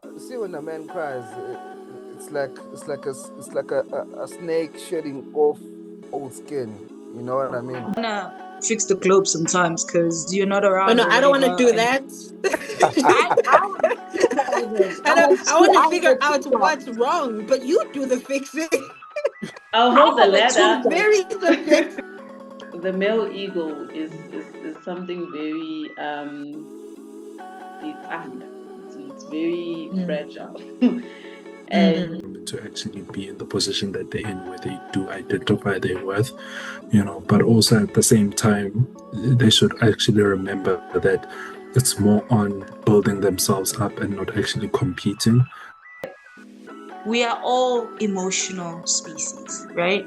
See, when a man cries, it's like a snake shedding off old skin. You know what I mean? Wanna fix the globe sometimes because you're not Oh around no, or I don't want to whatever. do And that. I want to fix it. I want to I figure have out TikTok. what's wrong, but you do the fixing. I'll I hold the have a ladder. Very TikTok. subject. The male ego is something very it's very fragile. And to actually be in the position that they're in, where they do identify their worth, but also at the same time, they should actually remember that it's more on building themselves up and not actually competing. We are all emotional species, right?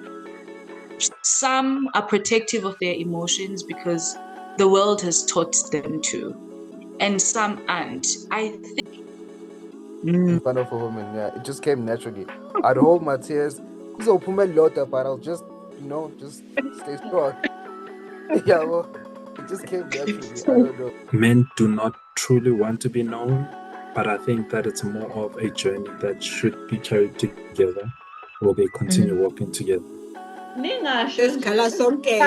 Some are protective of their emotions because the world has taught them to, and some aren't. I think. In front of a woman, yeah, it just came naturally. I'd hold my tears. But I'll just, just stay strong. Yeah, well, it just came naturally. I don't know. Men do not truly want to be known, but I think that it's more of a journey that should be carried together, or they continue walking together. ningasho nje. Isikhala sonke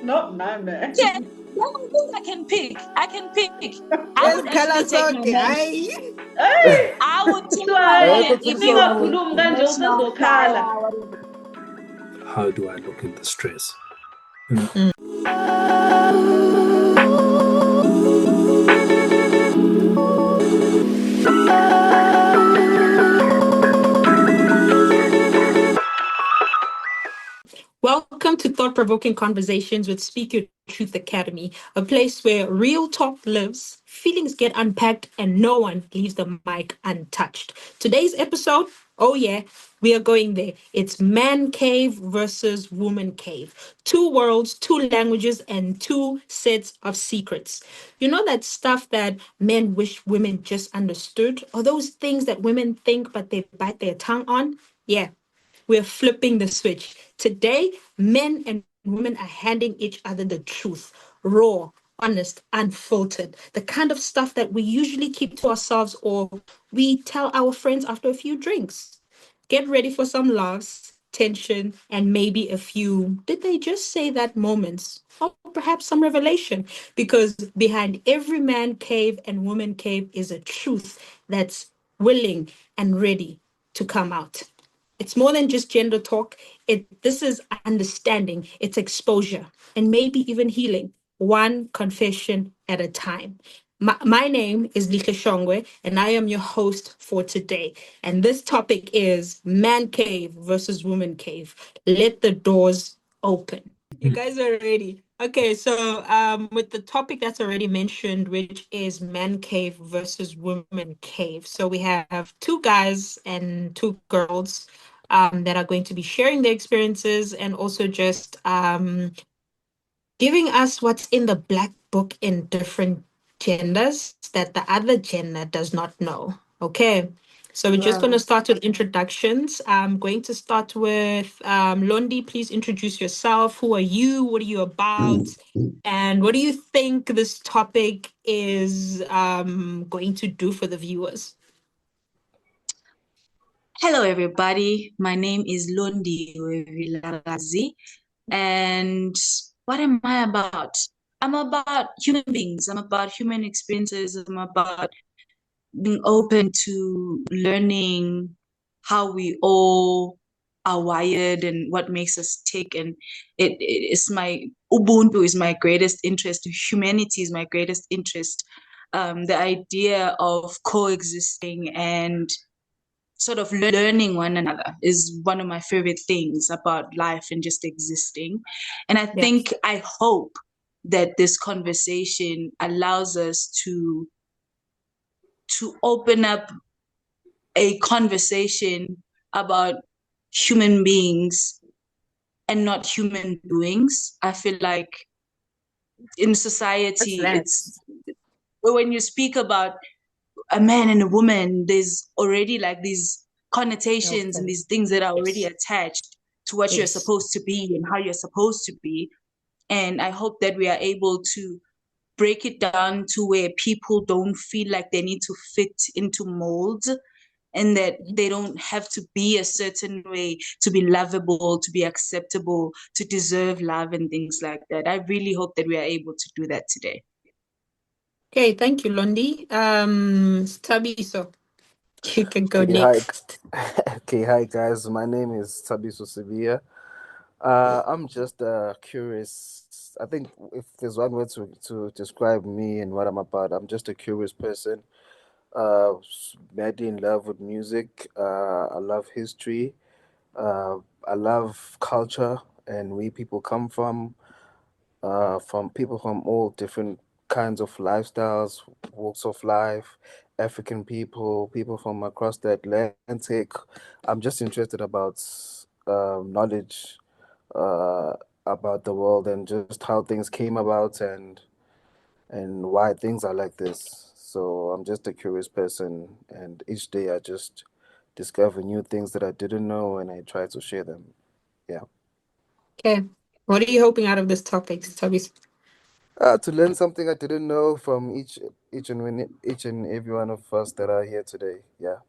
Not my man. Yeah, I think I can pick. I would Isikhala actually take my sonke. man. Hayi. Hey, I would take my Try. man Ayekho if he was Ningakhulumi kanje emotional, shy, usezokhala. whatever. How do I look at the stress? Welcome to Thought Provoking Conversations with Speak Your Truth Academy, a place where real talk lives, feelings get unpacked, and no one leaves the mic untouched. Today's episode, oh yeah, we are going there. It's Man Cave versus Woman Cave. Two worlds, two languages, and two sets of secrets. You know that stuff that men wish women just understood? Or those things that women think but they bite their tongue on? Yeah. We're flipping the switch. Today, men and women are handing each other the truth, raw, honest, unfiltered, the kind of stuff that we usually keep to ourselves or we tell our friends after a few drinks. Get ready for some laughs, tension, and maybe a few, did they just say that moments? Or perhaps some revelation, because behind every man cave and woman cave is a truth that's willing and ready to come out. It's more than just gender talk. This is understanding, it's exposure, and maybe even healing, one confession at a time. My name is Lika Shongwe, and I am your host for today. And this topic is Man Cave versus Woman Cave. Let the doors open. You guys are ready. Okay, so with the topic that's already mentioned, which is Man Cave versus Woman Cave. So we have two guys and two girls that are going to be sharing their experiences and also just giving us what's in the black book in different genders that the other gender does not know. Okay. So we're just going to start with introductions. I'm going to start with Londi. Please introduce yourself. Who are you? What are you about? And what do you think this topic is going to do for the viewers? Hello, everybody. My name is Londi Vilarazi. And what am I about? I'm about human beings. I'm about human experiences. I'm about being open to learning how we all are wired and what makes us tick. And it is my Ubuntu is my greatest interest. Humanity is my greatest interest. The idea of coexisting and sort of learning one another is one of my favorite things about life and just existing. And I hope that this conversation allows us to open up a conversation about human beings and not human doings. I feel like in society, it's when you speak about a man and a woman, there's already like these connotations and these things that are already attached to what you're supposed to be and how you're supposed to be. And I hope that we are able to break it down to where people don't feel like they need to fit into molds, and that they don't have to be a certain way to be lovable, to be acceptable, to deserve love and things like that. I really hope that we are able to do that today. Okay, thank you, Londi. Tabiso, you can go Okay, next. Hi guys. My name is Tabiso Sevilla. I'm just curious. I think if there's one word to describe me and what I'm about, I'm just a curious person. Madly in love with music. I love history. Uh, I love culture and where people come from people from all different kinds of lifestyles, walks of life, African people, people from across the Atlantic. I'm just interested about knowledge uh, about the world and just how things came about and why things are like this. So I'm just a curious person, and each day I just discover new things that I didn't know, and I try to share them. Yeah. Okay, what are you hoping out of this topic, Tabiso? To learn something I didn't know from each and every one of us that are here today. Yeah.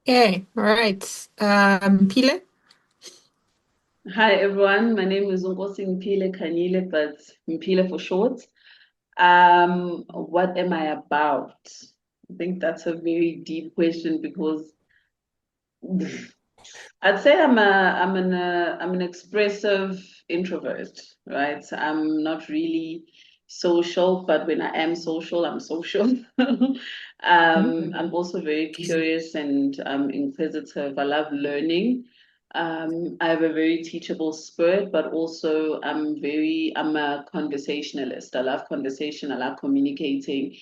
Okay, all right. Pile? Hi everyone, my name is Nkosi Mpile Kanyile, but Mpile for short. What am I about? I think that's a very deep question because I'd say I'm an expressive introvert, right? I'm not really social, but when I am social, I'm social. I'm also very curious and inquisitive. I love learning. I have a very teachable spirit, but also I'm a conversationalist. I love conversation. I love communicating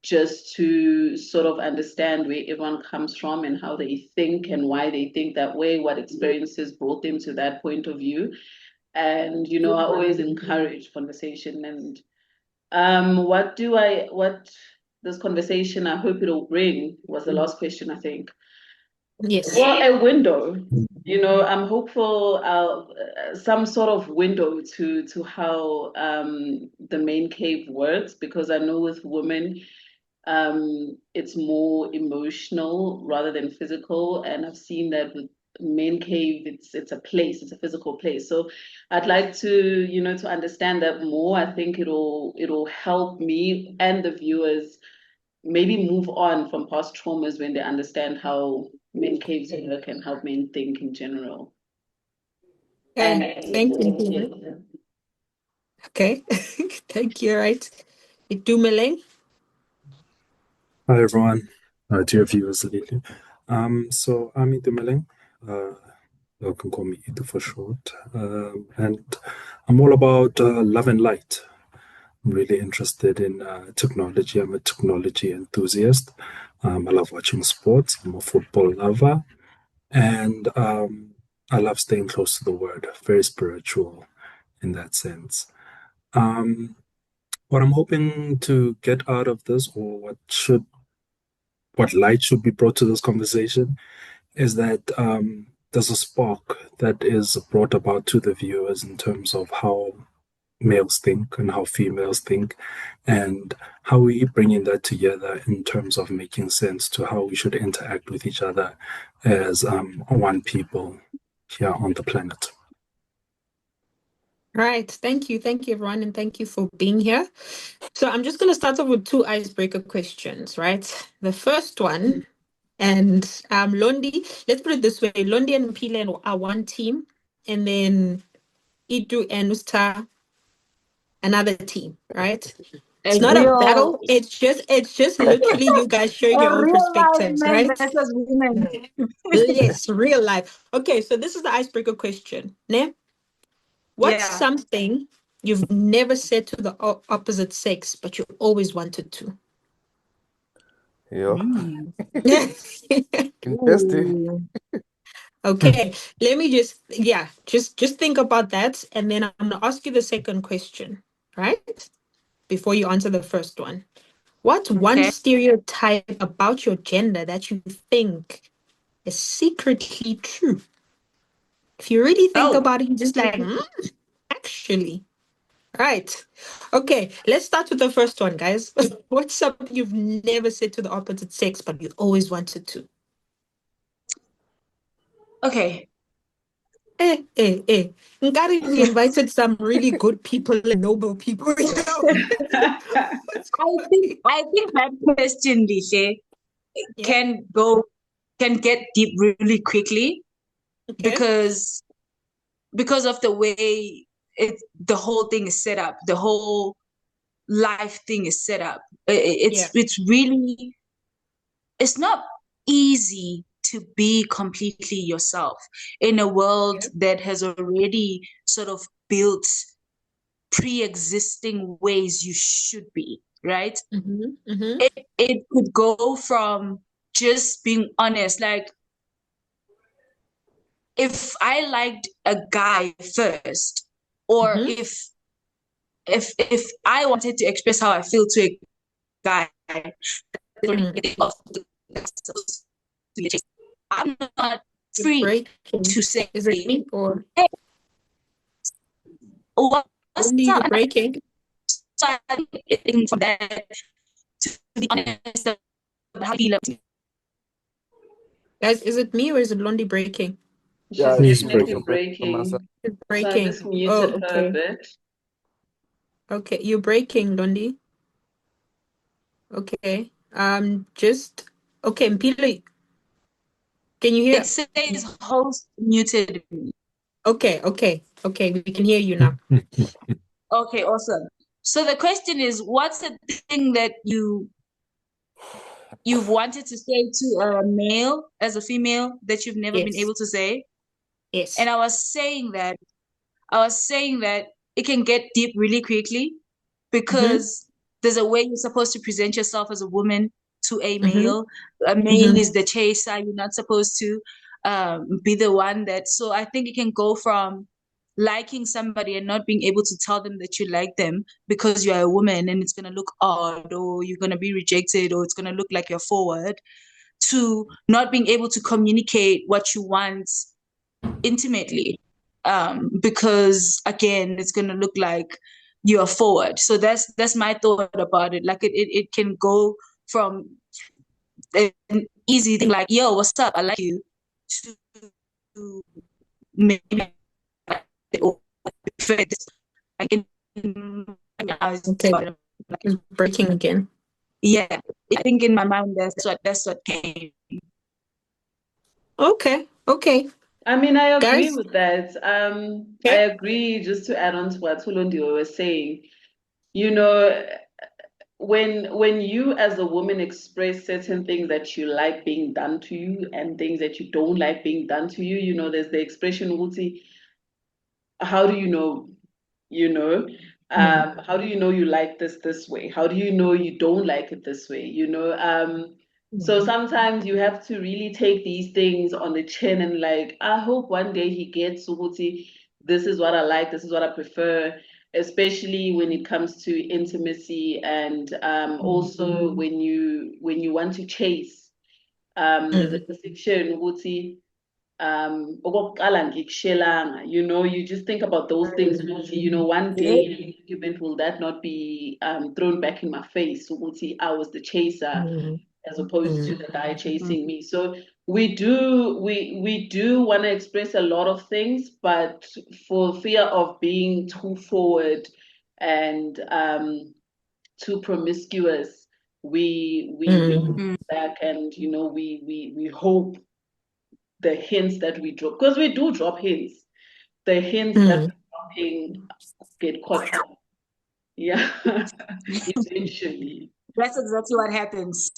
just to sort of understand where everyone comes from and how they think and why they think that way, what experiences brought them to that point of view. And, I always encourage conversation. And what this conversation, I hope it'll bring, was the last question, I think. Yes. Well, a window. I'm hopeful some sort of window to how the MANCAVE works, because I know with women, it's more emotional rather than physical, and I've seen that with MANCAVE, it's a place, it's a physical place. So I'd like to understand that more. I think it'll help me and the viewers maybe move on from past traumas when they understand how MANCAVEs work and help men think in general. Okay, thank you. Okay, thank you. Right, Itumeleng. Hi everyone, dear viewers, lately. So I'm Itu Meleng. You can call me Itu for short. And I'm all about love and light. I'm really interested in technology. I'm a technology enthusiast. I love watching sports. I'm a football lover. And I love staying close to the word, very spiritual in that sense. Um, what I'm hoping to get out of this, or what light should be brought to this conversation, is that there's a spark that is brought about to the viewers in terms of how males think and how females think, and how we bringing that together in terms of making sense to how we should interact with each other as one people here on the planet. Right, thank you everyone, and thank you for being here. So I'm just going to start off with two icebreaker questions, right? The first one, and Londi, let's put it this way: Londi and Pile are one team, and then Itu and Usta another team, right? It's not a battle. It's just literally you guys showing your own perspectives, right? Versus women. Yes, real life. Okay, so this is the icebreaker question. Ne? What's something you've never said to the opposite sex, but you always wanted to? Yeah. Interesting. Ooh. Okay, let me just think about that, and then I'm gonna ask you the second question, right? Before you answer the first one. What's one stereotype about your gender that you think is secretly true? If you really think about it, you're just like, actually. Right. Okay, let's start with the first one, guys. What's something you've never said to the opposite sex, but you always wanted to? Okay. Ngari, we invited some really good people and noble people. What's I think that question, Lishe, Yeah. can get deep really quickly Okay. because of the way the whole thing is set up, the whole life thing is set up. It's really, it's not easy to be completely yourself in a world that has already sort of built pre-existing ways you should be, right? It could go from just being honest, like if I liked a guy first, or if I wanted to express how I feel to a guy, I'm not free to say, is it me or hey, what's only you up? breaking? So I think from that, to be honest about how he loves me. Guys, is it me or is it Londi breaking? Yeah, She's it's He's you. definitely breaking. breaking. It's So I breaking. just muted her a Okay. bit. Okay, you're breaking, Londi. Okay. Just okay, Mpilo. Can you hear? It says host muted. Okay, we can hear you now. Okay, awesome. So the question is, what's the thing that you've wanted to say to a male as a female that you've never been Yes. able to say? Yes. And I was saying that it can get deep really quickly because there's a way you're supposed to present yourself as a woman to a male. A male is the chaser. You're not supposed to be the one that. So I think it can go from liking somebody and not being able to tell them that you like them because you're a woman and it's going to look odd, or you're going to be rejected, or it's going to look like you're forward, to not being able to communicate what you want intimately, because again it's going to look like you're forward. So that's my thought about it. Like it can go from an easy thing like, yo, what's up, I like you, to maybe like Okay. It's breaking again. yeah, I think in my mind that's what came. Okay. I mean, I agree Guys? with that. I agree, just to add on to what Tulondiwe was saying. You know, when you as a woman express certain things that you like being done to you and things that you don't like being done to you, you know, there's the expression, Uti, how do you know? You know, how do you know you like this way? How do you know you don't like it this way? You know, so sometimes you have to really take these things on the chin and like, I hope one day he gets Subuti, this is what I like, this is what I prefer, especially when it comes to intimacy and also when you want to chase. There's a section, Uti, okokuqala ngikushelanga, you know, you just think about those things ukuthi, you know, one day in an argument will that not be thrown back in my face ukuthi I was the chaser as opposed to the guy chasing me. So we do want to express a lot of things, but for fear of being too forward and too promiscuous, we back, and you know, we hope the hints that we drop, because we do drop hints, the hints that we're dropping get caught up. Yeah, eventually. That's exactly what happens.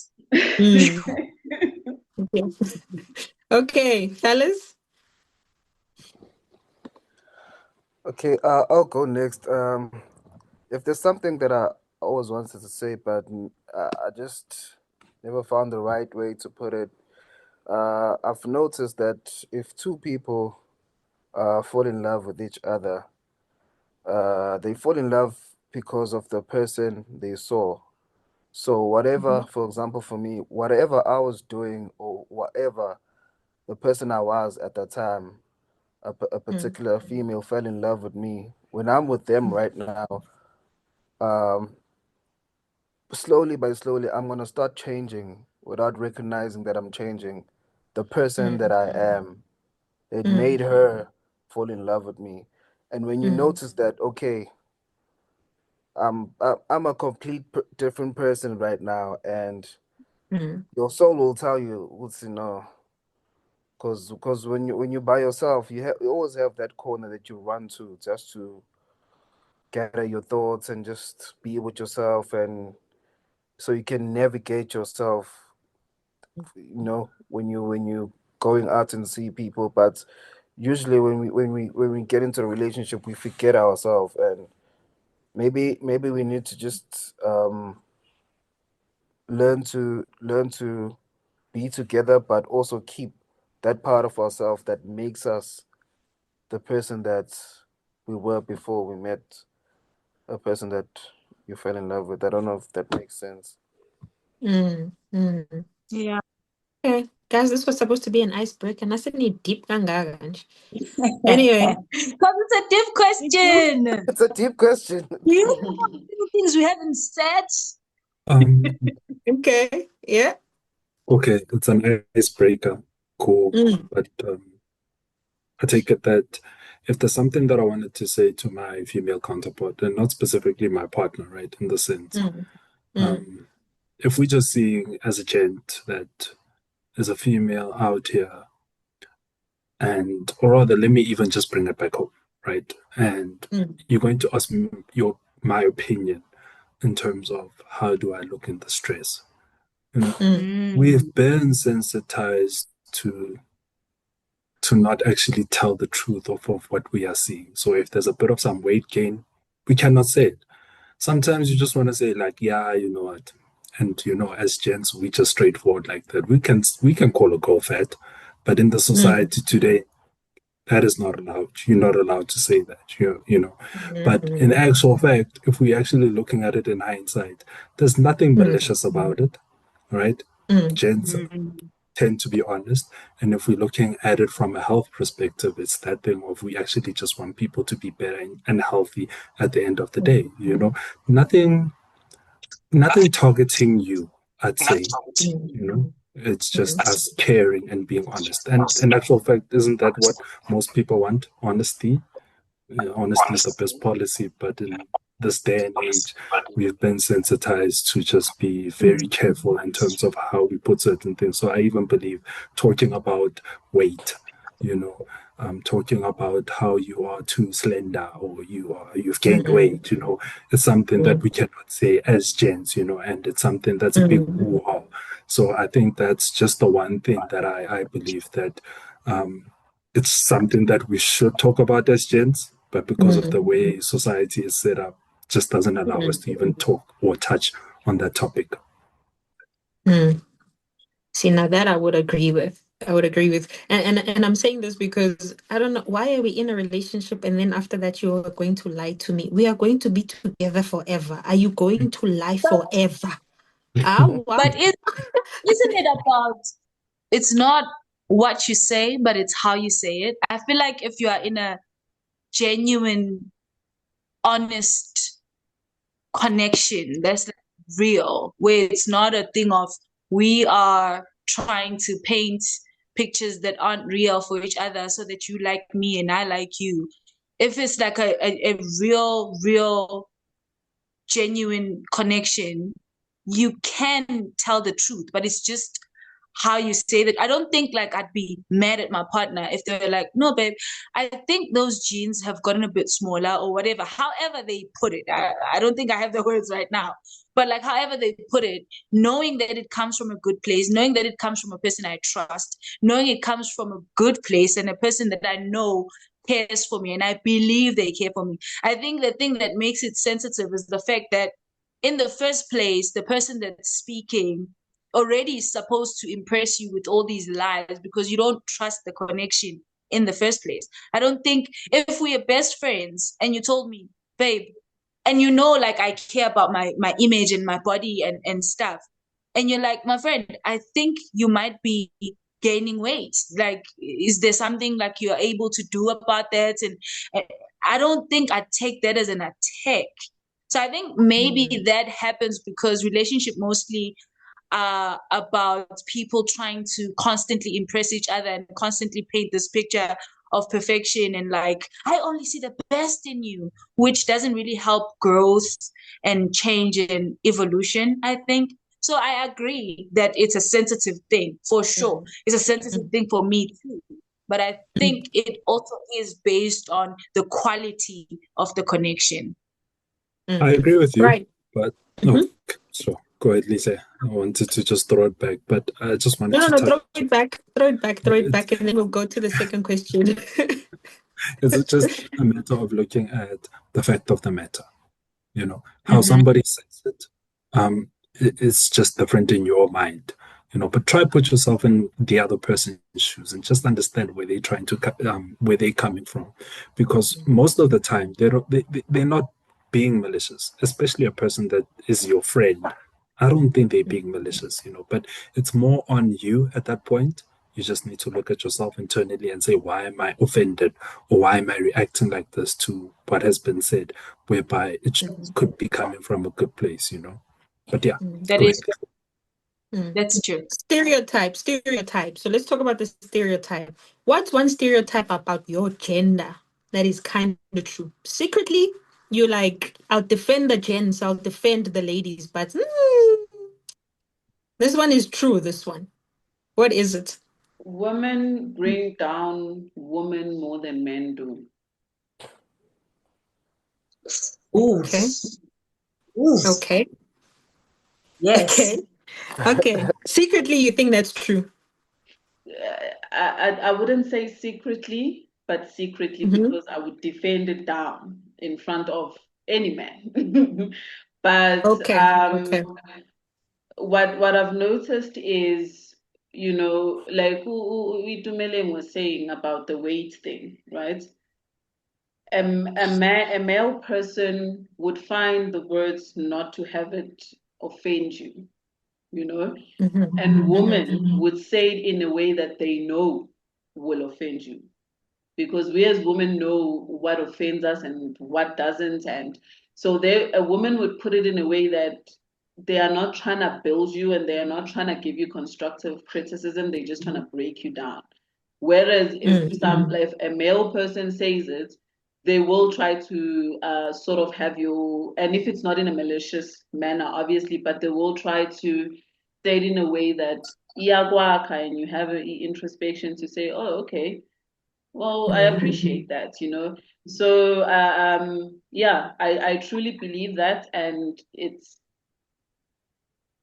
Okay, fellas. Okay, I'll go next. If there's something that I always wanted to say, but I just never found the right way to put it. I've noticed that if two people fall in love with each other, they fall in love because of the person they saw. So whatever, for example, for me, whatever I was doing or whatever the person I was at that time a particular female fell in love with me, when I'm with them right now, um, slowly by slowly, I'm gonna start changing without recognizing that I'm changing. The person that I am, it made her fall in love with me. And when you notice that, okay, I'm a different person right now, and your soul will tell you, what's no, because when you by yourself, you always have that corner that you run to just to gather your thoughts and just be with yourself, and so you can navigate yourself, when you going out and see people. But usually when we get into a relationship, we forget ourselves, and maybe we need to just learn to be together, but also keep that part of ourselves that makes us the person that we were before we met a person that you fell in love with. I don't know if that makes sense. Yeah. Okay. Guys, this was supposed to be an icebreaker. And I said need deep kangaka. Anyway. Because it's a deep question. It's a deep question. You know things we haven't said. Um, Okay. Yeah. okay, it's an icebreaker. Cool. But I take it that if there's something that I wanted to say to my female counterpart, and not specifically my partner, right, in the sense, if we just see as a gent that there's a female out here, and or rather, let me even just bring it back home, right? And you're going to ask me my opinion in terms of how do I look in the stress. You know, we've been sensitized to not actually tell the truth of what we are seeing. So if there's a bit of some weight gain, we cannot say it. Sometimes you just want to say like, yeah, you know what, and as gents, we just straightforward like that. We can call a girl fat, but in the society today, that is not allowed. You're not allowed to say that. But in actual fact, if we're actually looking at it in hindsight, there's nothing malicious about it, right? Gents tend to be honest. And if we're looking at it from a health perspective, it's that thing of we actually just want people to be better and healthy at the end of the day. Nothing targeting you, I'd say. It's just us caring and being honest. And in actual fact, isn't that what most people want? Honesty. Honesty is the best policy, but in this day and age, we've been sensitized to just be very careful in terms of how we put certain things. So I even believe talking about weight, talking about how you are too slender or you've gained weight, it's something that we cannot say as gents, and it's something that's a big woo-ha. So I think that's just the one thing that I believe that it's something that we should talk about as gents, but because of the way society is set up, just doesn't allow us to even talk or touch on that topic. See, now that I would agree with. And I'm saying this because I don't know why are we in a relationship and then after that you are going to lie to me. We are going to be together forever. Are you going to lie forever? But isn't it about, it's not what you say, but it's how you say it. I feel like if you are in a genuine, honest connection that's like real, where it's not a thing of we are trying to paint pictures that aren't real for each other so that you like me and I like you. If it's like a real genuine connection, you can tell the truth, but it's just how you say that. I don't think like I'd be mad at my partner if they were like, no, babe, I think those jeans have gotten a bit smaller or whatever. However they put it. I don't think I have the words right now. But like however they put it, knowing that it comes from a good place, knowing that it comes from a person I trust, knowing it comes from a good place and a person that I know cares for me and I believe they care for me. I think the thing that makes it sensitive is the fact that in the first place, the person that's speaking already is supposed to impress you with all these lies because you don't trust the connection in the first place. I don't think if we are best friends and you told me, babe, and like I care about my image and my body and stuff, and you're like, my friend, I think you might be gaining weight? Like, is there something like you're able to do about that? And I don't think I take that as an attack. So I think maybe that happens because relationship mostly are about people trying to constantly impress each other and constantly paint this picture of perfection and like, I only see the best in you, which doesn't really help growth and change and evolution, I think. So I agree that it's a sensitive thing for sure. It's a sensitive thing for me too. But I think it also is based on the quality of the connection. I agree with you, Right. but so go ahead, Lisa. I wanted to just throw it back, but I just wanted No, to touch. throw it back, and then we'll go to the second question. It's just a matter of looking at the fact of the matter. How somebody says it, it's just different in your mind. But try put yourself in the other person's shoes and just understand where they're trying to where they're coming from, because most of the time they're not being malicious, especially a person that is your friend. I don't think they're being malicious, but it's more on you at that point. You just need to look at yourself internally and say, why am I offended, or why am I reacting like this to what has been said, whereby it could be coming from a good place. But yeah, That go is ahead. That's true. Stereotype. So let's talk about the stereotype. What's one stereotype about your gender that is kind of true? Secretly, you like, I'll defend the gents, I'll defend the ladies, but this one is true, this one. What is it? Women bring down women more than men do. Ooh. Okay. Ooh. Okay. Yes. Okay. Secretly, you think that's true? I wouldn't say secretly, but secretly because I would defend it down in front of any man. But Okay. what I've noticed is, like Itumeleng was saying about the weight thing, right? A male person would find the words not to have it offend you, and women would say it in a way that they know will offend you. Because we as women know what offends us and what doesn't. And so a woman would put it in a way that they are not trying to build you and they are not trying to give you constructive criticism, they're just trying to break you down. Whereas if a male person says it, they will try to sort of have you, and if it's not in a malicious manner, obviously, but they will try to say it in a way that and you have an introspection to say, oh, okay, well, I appreciate that, So, yeah, I truly believe that, and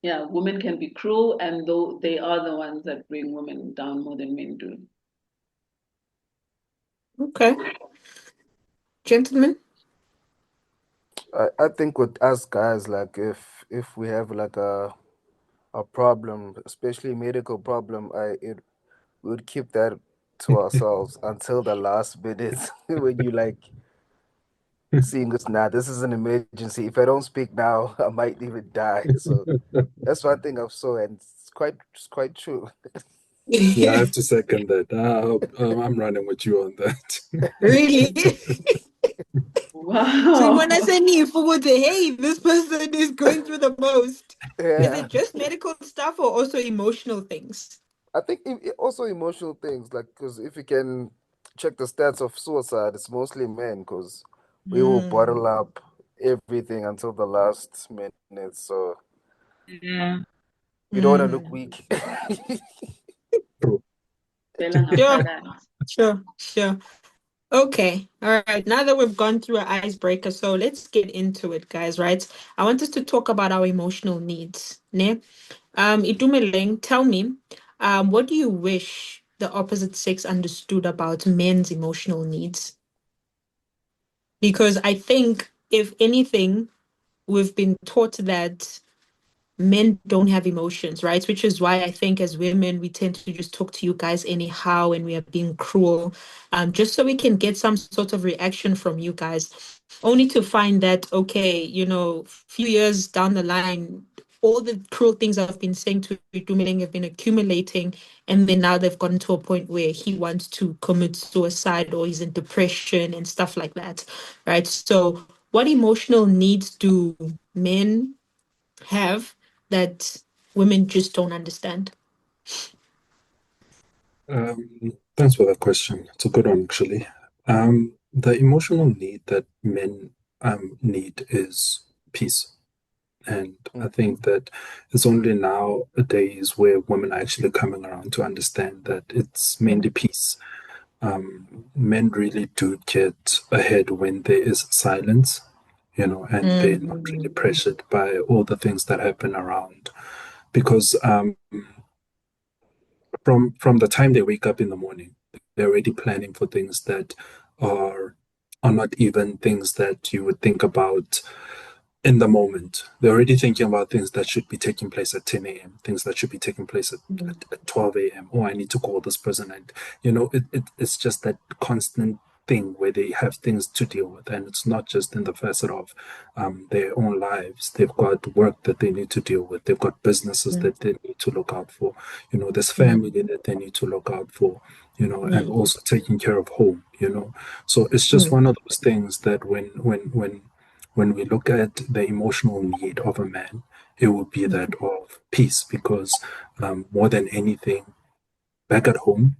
women can be cruel, and though they are the ones that bring women down more than men do. Okay. Gentlemen? I think with us guys, like if we have like a problem, especially medical problem, we would keep that to ourselves until the last minute when you like seeing us. Nah, this is an emergency. If I don't speak now, I might even die. So that's one thing I've saw, and it's quite true. Yeah, I have to second that. I'm running with you on that. Really? Wow. So when I say hey, this person is going through the most. Is Yeah, it just medical stuff or also emotional things? I think also emotional things, like because if you can check the stats of suicide, it's mostly men because we will bottle up everything until the last minute. So Yeah. we don't want to look weak. True. Sure. Okay. All right. Now that we've gone through an icebreaker, so let's get into it, guys, right? I want us to talk about our emotional needs. Ne? Itumeleng, tell me, what do you wish the opposite sex understood about men's emotional needs? Because I think, if anything, we've been taught that men don't have emotions, right? Which is why I think as women, we tend to just talk to you guys anyhow and we are being cruel, just so we can get some sort of reaction from you guys, only to find that, okay, few years down the line, all the cruel things I've been saying to Dumeling have been accumulating, and then now they've gotten to a point where he wants to commit suicide or he's in depression and stuff like that, right? So what emotional needs do men have that women just don't understand? Thanks for that question. It's a good one, actually. The emotional need that men need is peace. And I think that it's only nowadays where women are actually coming around to understand that it's mainly peace. Men really do get ahead when there is silence, and they're not really Mm, pressured by all the things that happen around. Because from the time they wake up in the morning, they're already planning for things that are are not even things that you would think about in the moment. They're already thinking about things that should be taking place at 10 a.m., things that should be taking place mm, at 12 a.m. Oh, I need to call this person. And, it's just that constant thing where they have things to deal with. And it's not just in the facet of their own lives. They've got work that they need to deal with. They've got businesses mm, that they need to look out for. There's mm, family that they need to look out for, and mm, also taking care of home. So it's just mm, one of those things that when we look at the emotional need of a man, it would be that of peace, because more than anything, back at home,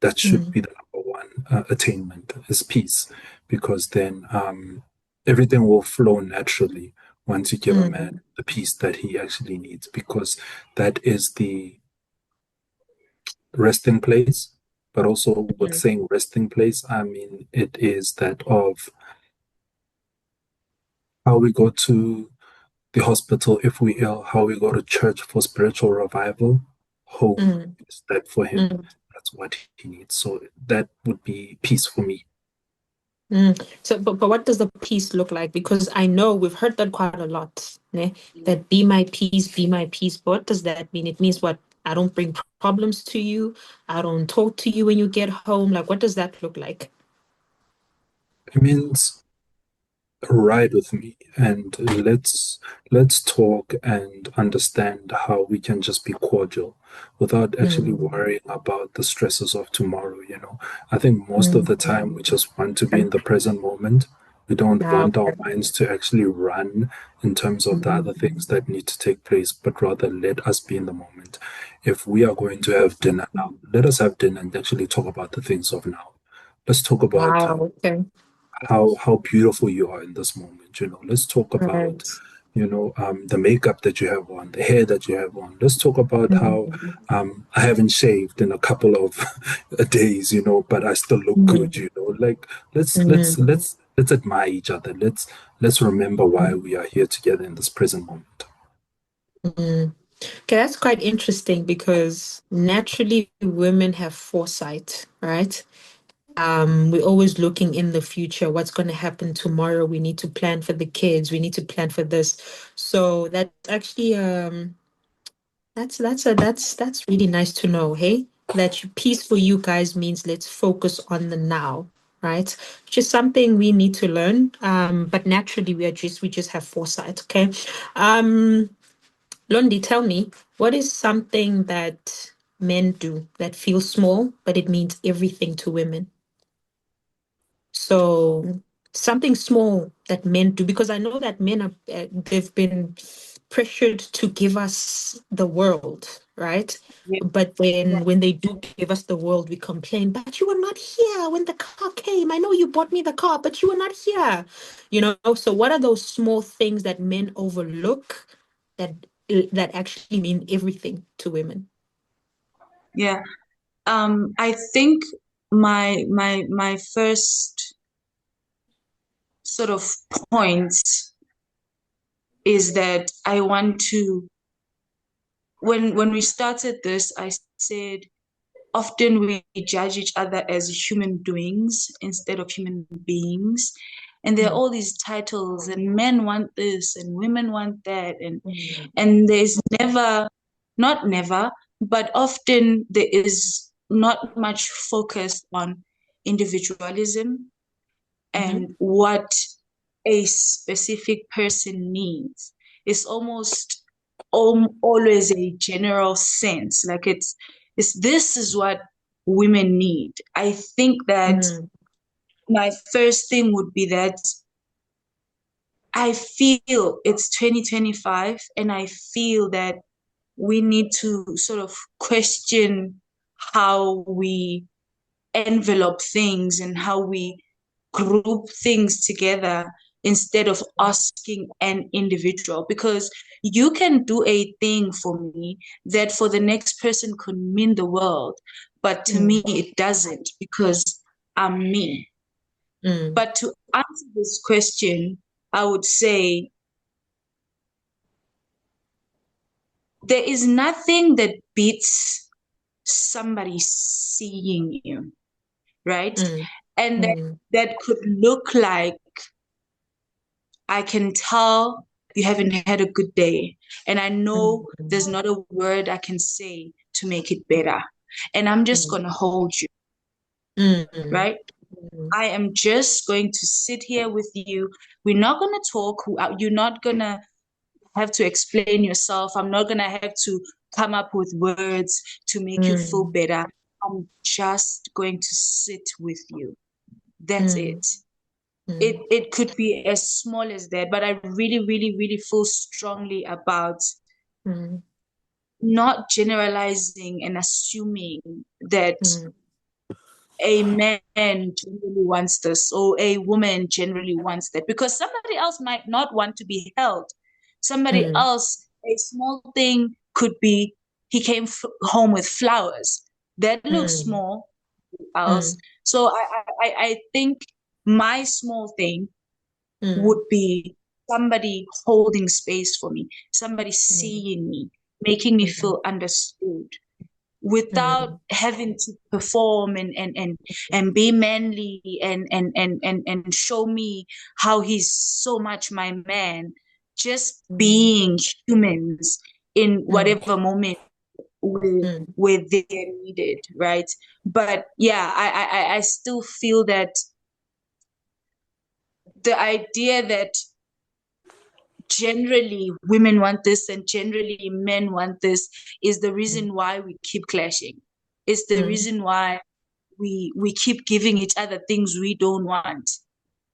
that should mm, be the number one attainment is peace, because then everything will flow naturally once you give a man mm, the peace that he actually needs, because that is the resting place. But also, with mm, saying resting place, I mean it is that of how we go to the hospital if we ill, how we go to church for spiritual revival. Home mm, is that for him. mm. That's what he needs. So that would be peace for me. Mm. So, but what does the peace look like? Because I know we've heard that quite a lot, ne? That be my peace, be my peace. But what does that mean? It means what? I don't bring problems to you. I don't talk to you when you get home. Like, what does that look like? It means ride with me and let's talk and understand how we can just be cordial without actually Mm, worrying about the stresses of tomorrow. I think most of mm, the time we just want to be in the present moment. We don't ah, want our okay. minds to actually run in terms of the Mm, other things that need to take place, but rather let us be in the moment. If we are going to have dinner now, let us have dinner and actually talk about the things of now. Let's talk about wow, okay. how beautiful you are in this moment. Let's talk about Right. the makeup that you have on, the hair that you have on. Let's talk about how Mm, I haven't shaved in a couple of days, but I still look good. mm, Like let's let's mm, let's let's admire each other. Let's remember why mm, we are here together in this present moment. mm. Okay, that's quite interesting because naturally women have foresight, right? We're always looking in the future, what's going to happen tomorrow. We need to plan for the kids. We need to plan for this. So that's actually that's really nice to know, hey? Peace for you guys means let's focus on the now, right? Just something we need to learn. But naturally we just have foresight, okay? Um, Londi, tell me, what is something that men do that feels small, but it means everything to women? So something small that men do, because I know that men are they've been pressured to give us the world, right? Yeah. But then when they do give us the world, we complain, but you were not here when the car came. I know you bought me the car, but you were not here. So what are those small things that men overlook that that actually mean everything to women? Yeah. I think my first sort of point is that I want to when we started this, I said often we judge each other as human doings instead of human beings. And there are Mm, all these titles, and men want this, and women want that, and mm, and there's never, not never, but often there is not much focus on individualism mhm, and what a specific person needs. It's almost always a general sense. Like it's this is what women need. I think that my first thing would be that I feel it's 2025 and I feel that we need to sort of question how we envelope things and how we group things together instead of asking an individual, because you can do a thing for me that for the next person could mean the world, but to me it doesn't because I'm me. But to answer this question, I would say there is nothing that beats somebody seeing you, right? And that could look like, I can tell you haven't had a good day. And I know there's not a word I can say to make it better. And I'm just going to hold you, right? I am just going to sit here with you. We're not going to talk. You're not going to have to explain yourself. I'm not going to have to come up with words to make you feel better. I'm just going to sit with you. That's it. It could be as small as that, but I really, really, really feel strongly about not generalizing and assuming that a man generally wants this or a woman generally wants that, because somebody else might not want to be held. Somebody else, a small thing could be he came home with flowers. That looks small else. So I think my small thing would be somebody holding space for me, somebody seeing me, making me feel understood without having to perform and be manly and show me how he's so much my man. Just being humans in whatever moment where they're needed, right? But yeah, I still feel that the idea that generally women want this and generally men want this is the reason why we keep clashing. It's the reason why we keep giving each other things we don't want.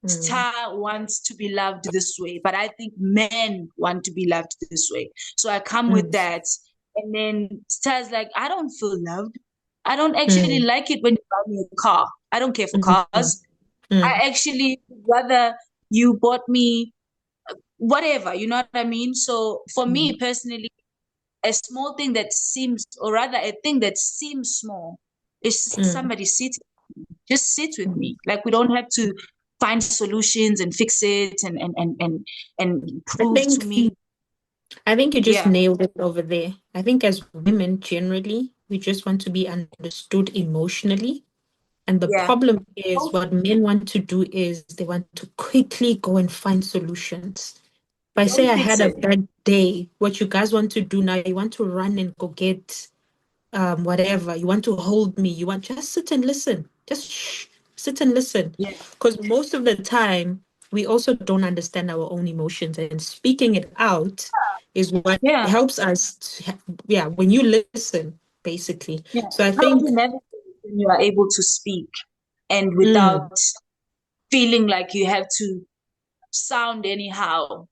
Star wants to be loved this way, but I think men want to be loved this way. So I come with that, and then Star's like, I don't feel loved. I don't actually like it when you buy me a car. I don't care for cars. I actually rather you bought me whatever, you know what I mean? So for me personally, a small thing that seems, or rather a thing that seems small, is somebody just sit with me. Like we don't have to find solutions and fix it and prove to me. I think you just Yeah. nailed it over there. I think as women generally, we just want to be understood emotionally. And the problem is what men want to do is they want to quickly go and find solutions. If I say I had a bad day, what you guys want to do now, you want to run and go get whatever. You want to hold me. You want just sit and listen. Just sit and listen. Because most of the time, we also don't understand our own emotions, and speaking it out is what helps us. When you listen, basically. So I think you are able to speak and without feeling like you have to sound anyhow.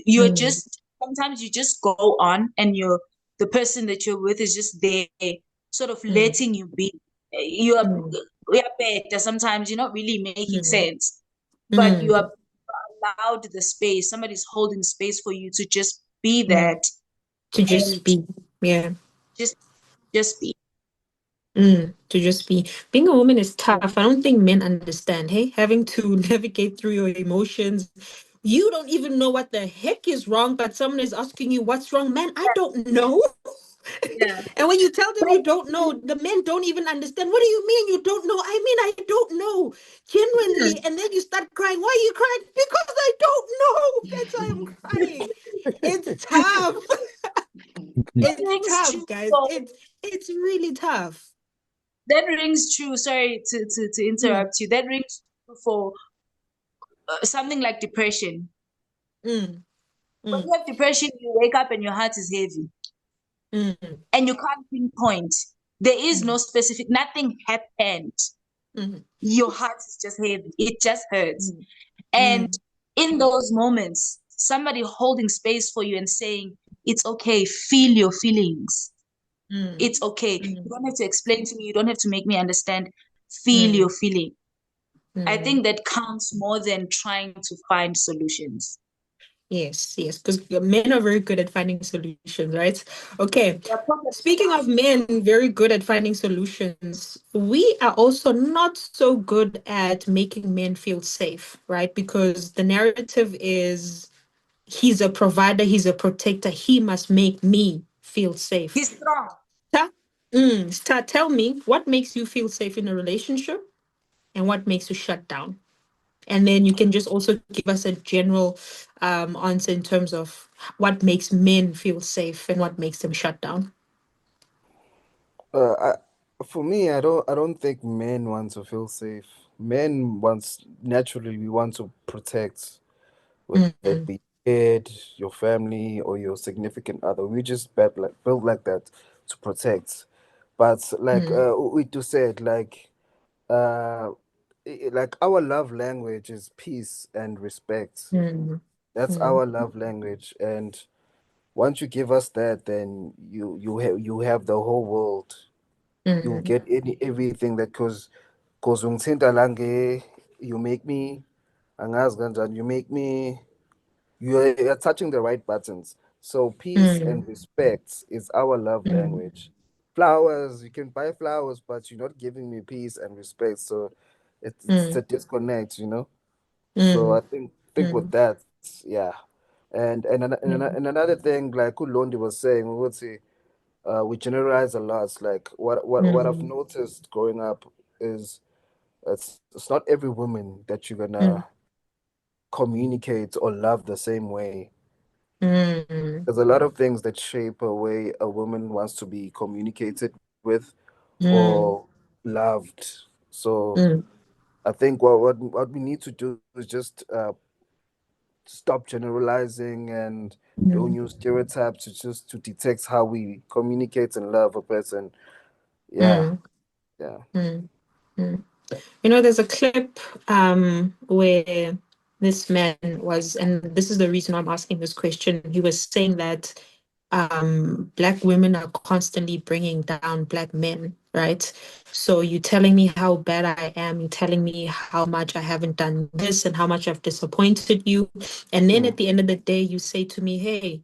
You're just, sometimes you just go on and the person that you're with is just there sort of letting you be. You're better. Sometimes you're not really making sense, but you are allowed the space. Somebody's holding space for you to just be that. To just be. Yeah. Just be. To just be. Being a woman is tough. I don't think men understand. Hey, having to navigate through your emotions. You don't even know what the heck is wrong, but someone is asking you what's wrong. Man, I don't know. And when you tell them you don't know, the men don't even understand. What do you mean you don't know? I mean, I don't know. Genuinely. And then you start crying. Why are you crying? Because I don't know. That's why I'm crying. It's tough. It's tough, guys. It's really tough. That rings true. Sorry to interrupt you. That rings true for something like depression. When you have depression, you wake up and your heart is heavy. And you can't pinpoint. There is no specific, nothing happened. Your heart is just heavy. It just hurts. And in those moments, somebody holding space for you and saying, it's okay, feel your feelings. It's okay. You don't have to explain to me. You don't have to make me understand. Feel your feeling. I think that counts more than trying to find solutions. Yes, because men are very good at finding solutions, right? Okay. Speaking of men very good at finding solutions, we are also not so good at making men feel safe, right? Because the narrative is he's a provider, he's a protector, he must make me feel safe. He's strong. Star, tell me, what makes you feel safe in a relationship and what makes you shut down? And then you can just also give us a general answer in terms of what makes men feel safe and what makes them shut down. For me, I don't think men want to feel safe. Men naturally we want to protect, whether it be kid, your family, or your significant other. We just built like that to protect. But like we do said, uh, like our love language is peace and respect. That's our love language, and once you give us that, then you have the whole world. You'll get everything that cause ungithinta la you make me angazi kanjani, you make me you're touching the right buttons. So peace and respect is our love language. Flowers, you can buy flowers, but you're not giving me peace and respect. So it's a disconnect, you know. So I think with that, yeah. And another thing, like Kulondi was saying, we would say we generalize a lot. Like what I've noticed growing up is it's not every woman that you're gonna communicate or love the same way. There's a lot of things that shape a way a woman wants to be communicated with or loved. So I think what we need to do is just stop generalizing and don't use stereotypes to detect how we communicate and love a person. Yeah, yeah. You know, there's a clip where this man was, and this is the reason I'm asking this question. He was saying that Black women are constantly bringing down Black men, right? So you're telling me how bad I am, you're telling me how much I haven't done this and how much I've disappointed you. And then at the end of the day, you say to me, hey,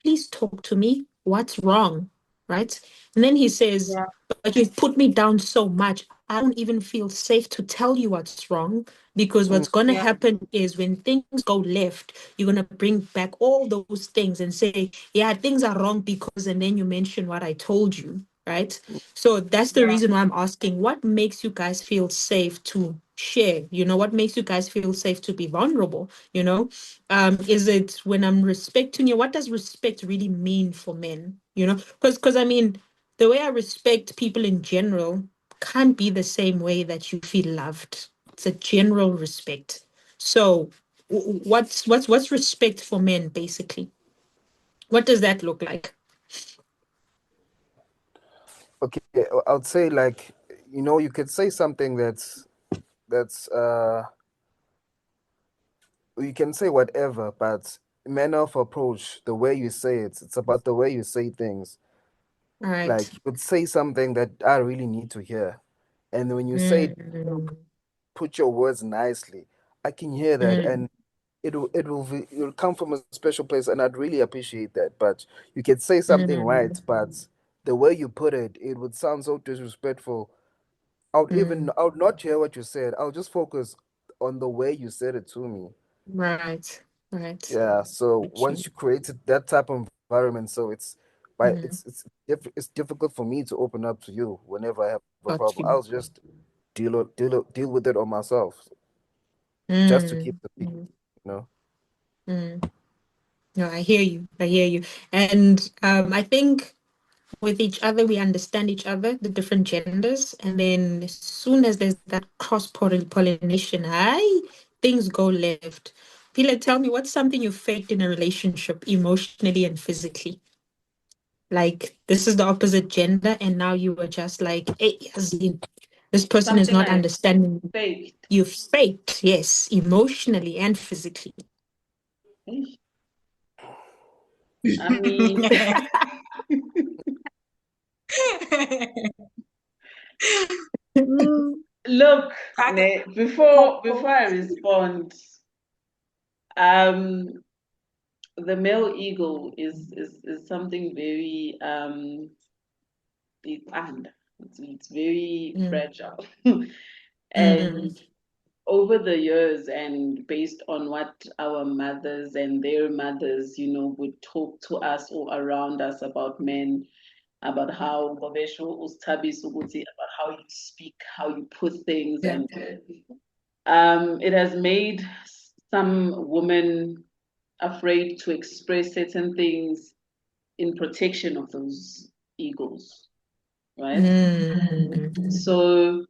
please talk to me. What's wrong? Right? And then he says, but you've put me down so much. I don't even feel safe to tell you what's wrong because what's going to happen is when things go left, you're going to bring back all those things and say, yeah, things are wrong because, and then you mention what I told you. Right. So that's the reason why I'm asking what makes you guys feel safe to share? You know, what makes you guys feel safe to be vulnerable? You know, is it when I'm respecting you? What does respect really mean for men? You know, because I mean, the way I respect people in general can't be the same way that you feel loved. It's a general respect. So, what's respect for men basically? What does that look like? Okay, I would say like you could say something that's you can say whatever, but manner of approach, the way you say it's about the way you say things. All right. Like you could say something that I really need to hear, and when you say it, put your words nicely, I can hear that, and it'll come from a special place, and I'd really appreciate that. But you can say something right, but the way you put it, it would sound so disrespectful. I would not hear what you said. I'll just focus on the way you said it to me. Right. Right. Yeah. So Okay. once you created that type of environment, so Mm. it's difficult for me to open up to you whenever I have a Got problem. I'll you. just deal with it on myself, just to keep Mm. the peace. Mm. You know. Mm. No, I hear you. I hear you. And I think with each other, we understand each other, the different genders. And then as soon as there's that cross pollination, things go left. Pila, tell me, what's something you faked in a relationship emotionally and physically? Like, this is the opposite gender, and now you were just like, hey, Yazin, this person is Something not I understanding. faked. You faked, yes, emotionally and physically. I mean, look, before I respond, the male ego is something very it's very fragile. And over the years, and based on what our mothers and their mothers, would talk to us or around us about men, about how about how you speak, how you put things, Yeah. and it has made some women afraid to express certain things in protection of those egos, right? So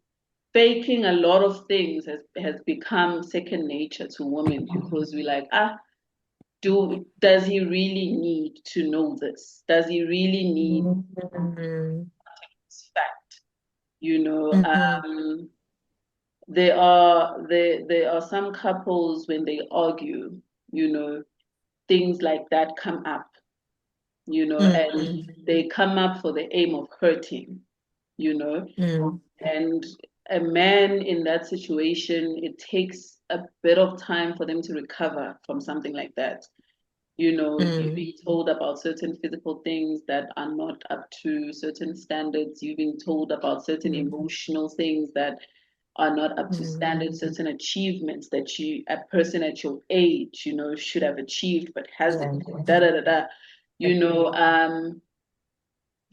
faking a lot of things has become second nature to women, because we're like, does he really need to know this? Does he really need this fact? There are some couples, when they argue, things like that come up, and they come up for the aim of hurting, and a man in that situation, it takes a bit of time for them to recover from something like that. You've been told about certain physical things that are not up to certain standards. You've been told about certain emotional things that are not up to standards, certain achievements that a person at your age, should have achieved but hasn't. Da da da da.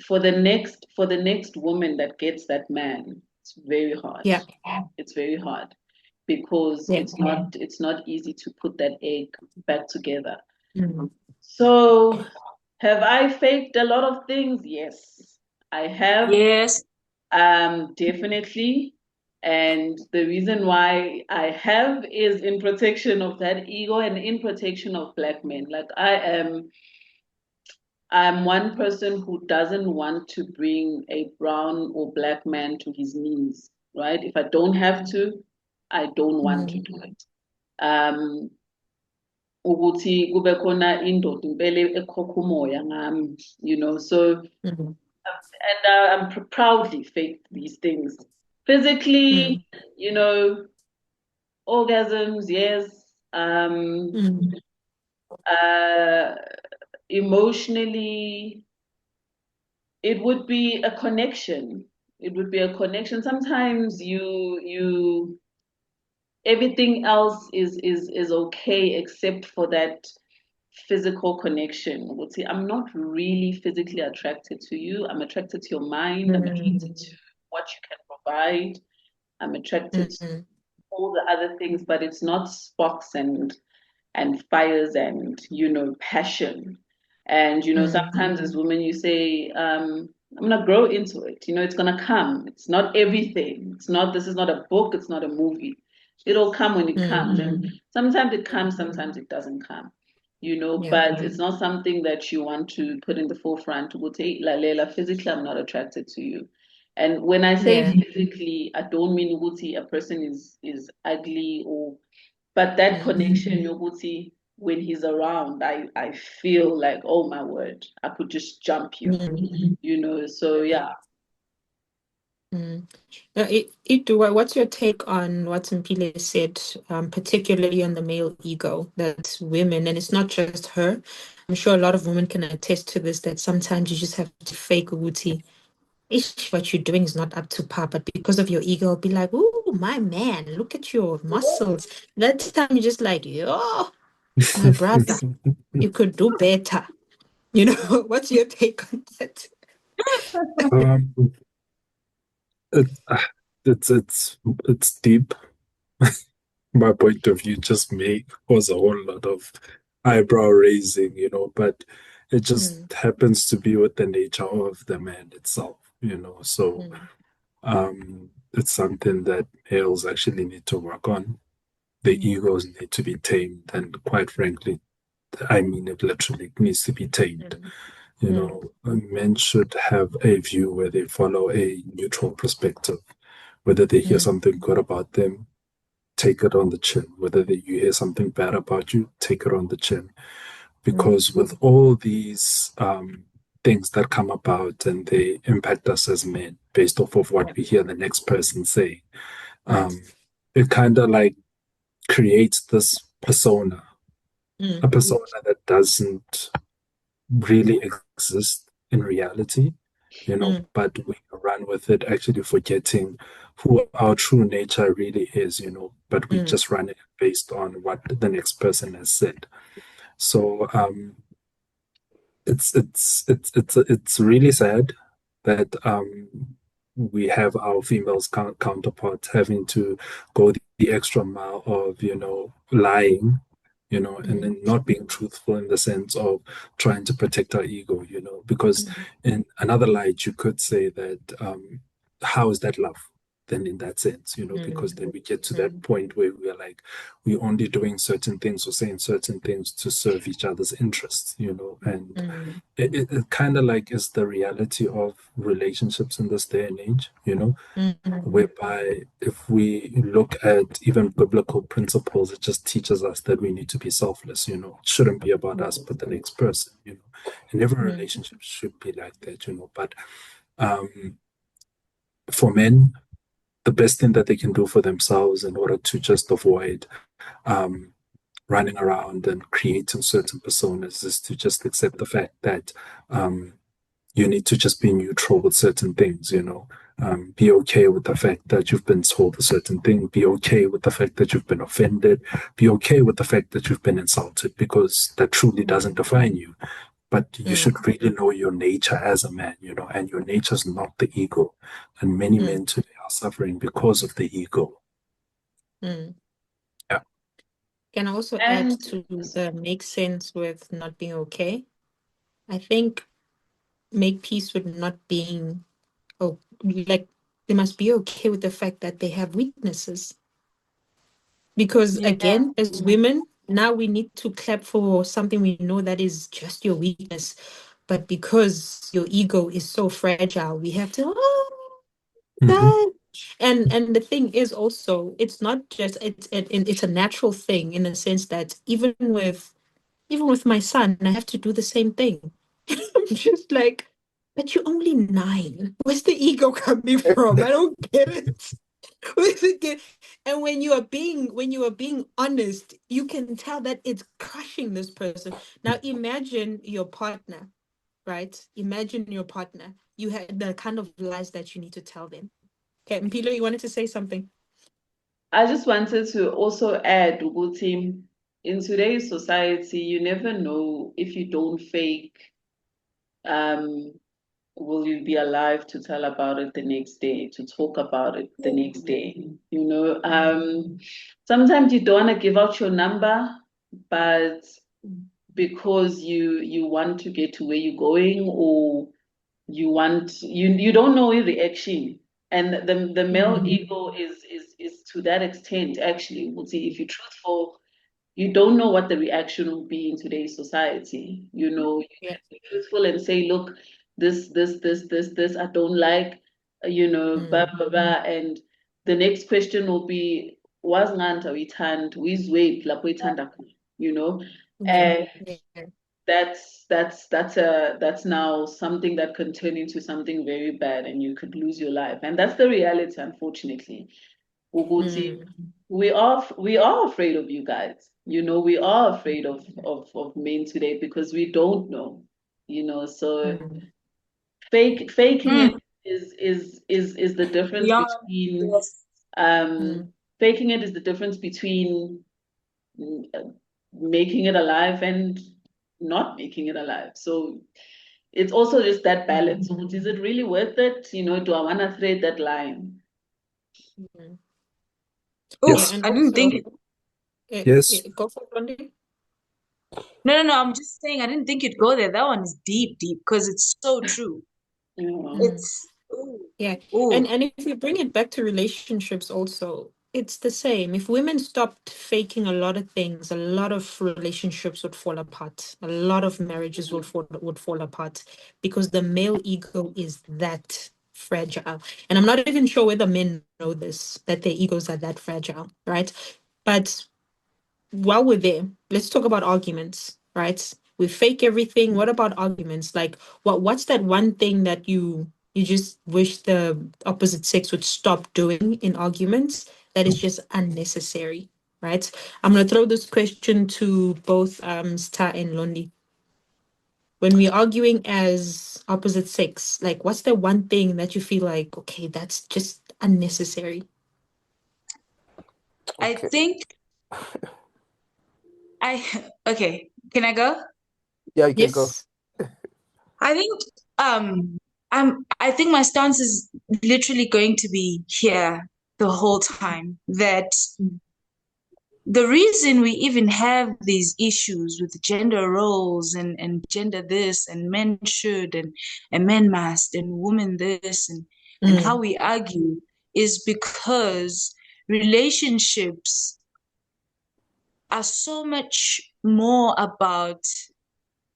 For the next woman that gets that man, it's very hard. Yeah. It's very hard, because it's not easy to put that egg back together. So, have I faked a lot of things? Yes, I have. Yes. Definitely. And the reason why I have is in protection of that ego and in protection of Black men. Like I'm one person who doesn't want to bring a brown or Black man to his knees, right? If I don't have to, I don't want to do it. Ukuthi kube khona indoda impela ekhokha umoya ngami, so and I'm proudly faked these things. Physically, orgasms, yes. Emotionally, it would be a connection. It would be a connection. Sometimes you everything else is okay except for that physical connection. See, I'm not really physically attracted to you. I'm attracted to your mind. I'm attracted to what you can provide. I'm attracted to all the other things, but it's not sparks and fires and passion. And sometimes as women you say, I'm gonna grow into it. It's gonna come. It's not everything. This is not a book, it's not a movie. It'll come when it comes. And sometimes it comes, sometimes it doesn't come. But it's not something that you want to put in the forefront to go say, La Lela, physically I'm not attracted to you. And when I say physically, I don't mean Uguti, a person is ugly, but that connection, Yoguti, when he's around, I feel like, oh my word, I could just jump you, so yeah. What's your take on what Mpile said, particularly on the male ego, that women, and it's not just her, I'm sure a lot of women can attest to this, that sometimes you just have to fake Uguti. What you're doing is not up to par, but because of your ego, I'll be like, oh, my man, look at your muscles. That time you're just like, yo, my brother, you could do better. What's your take on that? Um, it, uh, it's deep. My point of view just may cause a whole lot of eyebrow raising, but it just happens to be with the nature of the man itself, So it's something that males actually need to work on. the egos need to be tamed, and quite frankly, I mean it literally needs to be tamed. You know, men should have a view where they follow a neutral perspective. Whether they hear something good about them, take it on the chin. Whether you hear something bad about you, take it on the chin. Because with all these things that come about and they impact us as men based off of what we hear the next person say, it kind of like creates this persona, a persona that doesn't really exist in reality, you know, but we run with it, actually forgetting who our true nature really is, you know, but we just run it based on what the next person has said. So it's really sad that we have our females counterparts having to go the extra mile of, you know, lying, you know, and then not being truthful in the sense of trying to protect our ego, you know, because in another light you could say that how is that love then in that sense, you know, because then we get to that point where we're like, we're only doing certain things or saying certain things to serve each other's interests, you know, and it kind of like is the reality of relationships in this day and age, you know, whereby if we look at even biblical principles, it just teaches us that we need to be selfless, you know, it shouldn't be about us but the next person, you know, and every relationship should be like that, you know, but for men, the best thing that they can do for themselves in order to just avoid running around and creating certain personas is to just accept the fact that you need to just be neutral with certain things, you know. Be okay with the fact that you've been told a certain thing. Be okay with the fact that you've been offended. Be okay with the fact that you've been insulted, because that truly doesn't define you. But you should really know your nature as a man, you know, and your nature is not the ego. And many men today are suffering because of the ego. Yeah. Can I also add to the make sense with not being okay? I think make peace with not being, oh, like they must be okay with the fact that they have weaknesses. Because again, as women, now we need to clap for something we know that is just your weakness. But because your ego is so fragile, we have to, that. And the thing is also, it's not just, it's a natural thing in the sense that even with my son, I have to do the same thing. I'm just like, but you're only 9. Where's the ego coming from? I don't get it. Where's it get? And when you are being honest, you can tell that it's crushing this person. Now imagine your partner, right? Imagine your partner. You had the kind of lies that you need to tell them. Okay, Mpilo, you wanted to say something? I just wanted to also add, Uguti, in today's society, you never know if you don't fake, will you be alive to tell about it the next day, to talk about it the next day? You know, sometimes you don't want to give out your number, but because you want to get to where you're going, or you don't know your reaction. And the male ego is to that extent, actually. We'll see, if you're truthful, you don't know what the reaction will be in today's society. You know, you can be truthful and say, look, this, I don't like, you know, blah, blah, blah. And the next question will be, was nganta uyithanda, uyizwephi lapho uyithanda khona, you know? And that's now something that can turn into something very bad, and you could lose your life. And that's the reality, unfortunately. Uguti, we are afraid of you guys. You know, we are afraid of men today because we don't know. You know, so faking it is the difference Yeah. between Yes. faking it is the difference between making it alive and not making it alive. So it's also just that balance. Is it really worth it? You know, do I want to thread that line? Yes. I didn't think it. Yes. Go for it, Blondie. No. I'm just saying I didn't think you'd go there. That one is deep, because it's so true. It's Yeah. ooh. And if we bring it back to relationships also, It's the same. If women stopped faking a lot of things, a lot of relationships would fall apart. A lot of marriages would fall apart because the male ego is that fragile. And I'm not even sure whether men know this, that their egos are that fragile, right? But while we're there, let's talk about arguments, right? We fake everything. What about arguments? Like what's that one thing that you just wish the opposite sex would stop doing in arguments that is just unnecessary, right? I'm gonna throw this question to both Star and Londi. When we're arguing as opposite sex, like what's the one thing that you feel like, okay, that's just unnecessary? I Okay. think okay, can I go? Yeah, you can go. Yes. I think I think my stance is literally going to be here the whole time, that the reason we even have these issues with gender roles and gender this and men should and men must and women this and how we argue is because relationships are so much more about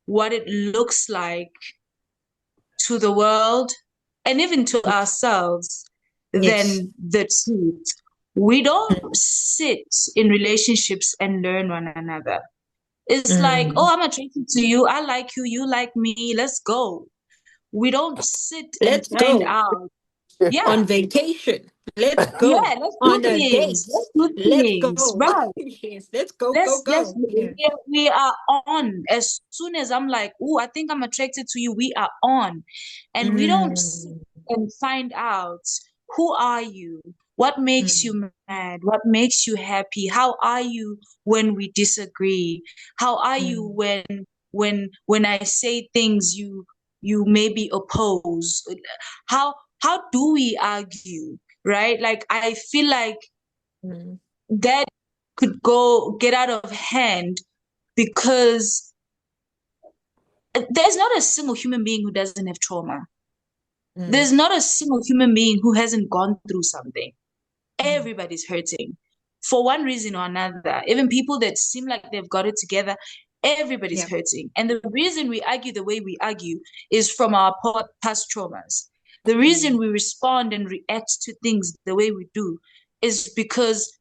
what it looks like to the world and even to ourselves Yes. than the truth. We don't sit in relationships and learn one another. It's like, oh, I'm attracted to you. I like you. You like me. Let's go. We don't sit and Let's find go out. on Yeah. vacation. Let's Yeah. go Let's do on a date. things. Let's do Let's things. go. Right. Yes, let's go, go, Let's go. Yeah. we are on. As soon as I'm like, oh, I think I'm attracted to you, we are on. And we don't sit Mm, and find out, who are you? What makes mm, you mad? What makes you happy? How are you when we disagree? How are you mm, when I say things you maybe oppose? How do we argue? Right? Like I feel like mm, that could go get out of hand because there's not a single human being who doesn't have trauma. mm, There's not a single human being who hasn't gone through something. mm. Everybody's hurting for one reason or another. Even people that seem like they've got it together, everybody's Yeah. hurting. And the reason we argue the way we argue is from our past traumas. The Mm, reason we respond and react to things the way we do is because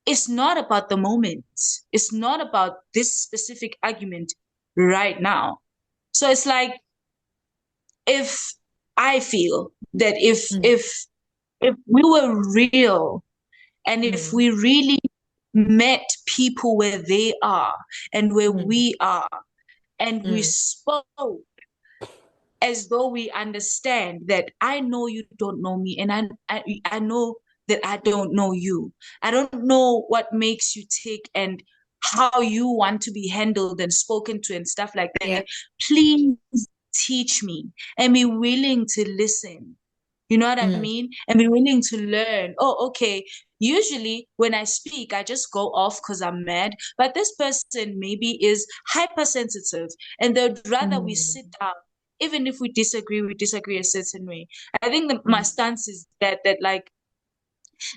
it's not about the moment. It's not about this specific argument right now. So it's like, if I feel that mm, if we were real and if mm, we really met people where they are and where mm, we are and we mm, spoke as though we understand that I know you don't know me and I know that I don't know you. I don't know what makes you tick and how you want to be handled and spoken to and stuff like yeah. that. Please teach me and be willing to listen. You know what I Mm, mean? And be willing to learn. Oh, okay. Usually when I speak, I just go off because I'm mad. But this person maybe is hypersensitive and they'd rather we mm, sit down. Even if we disagree a certain way. I think my mm, stance is that like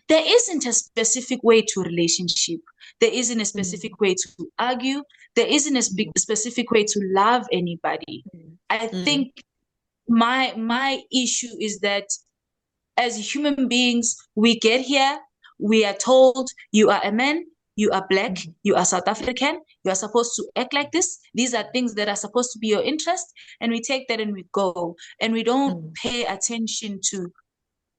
there isn't a specific way to a relationship. There isn't a mm, specific way to argue. There isn't a specific way to love anybody. mm, I mm, think my issue is that as human beings, we get here, we are told you are a man, you are black, mm, you are South African, you are supposed to act like this. These are things that are supposed to be your interest. And we take that and we go. And we don't mm, pay attention to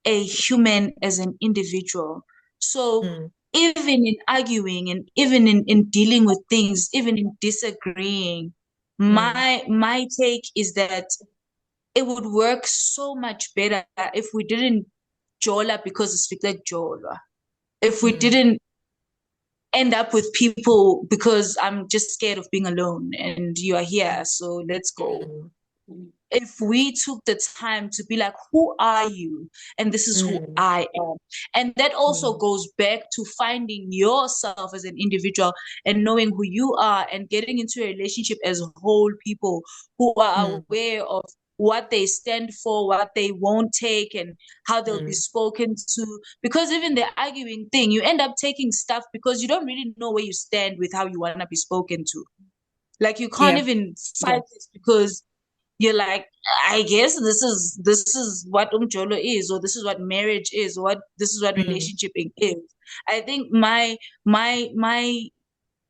a human as an individual. So mm, even in arguing and even in dealing with things, even in disagreeing, mm. my take is that it would work so much better if we didn't jola because it's like jola. If we Mm, didn't end up with people because I'm just scared of being alone and you are here, so let's go. mm, If we took the time to be like, who are you? And this is who mm, I am. And that also mm, goes back to finding yourself as an individual and knowing who you are and getting into a relationship as whole people who are mm, aware of what they stand for, what they won't take, and how they'll be spoken to. Because even the arguing thing, you end up taking stuff because you don't really know where you stand with how you want to be spoken to. Like you can't even fight this because you're like, I guess this is what umjolo is, or this is what marriage is, or this is what relationshiping is. I think my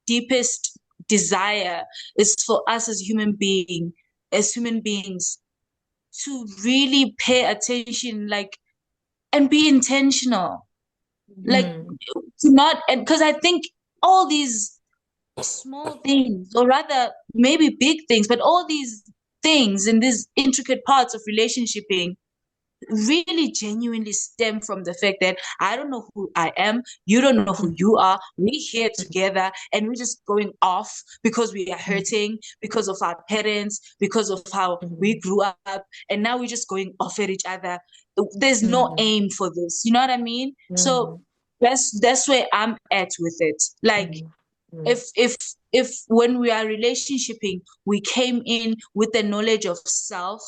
deepest desire is for us as human beings to really pay attention, like, and be intentional, like, to not, and because I think all these small things, or rather maybe big things, but all these things in these intricate parts of relationshiping really genuinely stem from the fact that I don't know who I am, you don't know who you are, we're here together and we're just going off because we are hurting, because of our parents, because of how we grew up, and now we're just going off at each other. There's no aim for this, you know what I mean? So that's where I'm at with it. Like, if when we are relationshiping, we came in with the knowledge of self,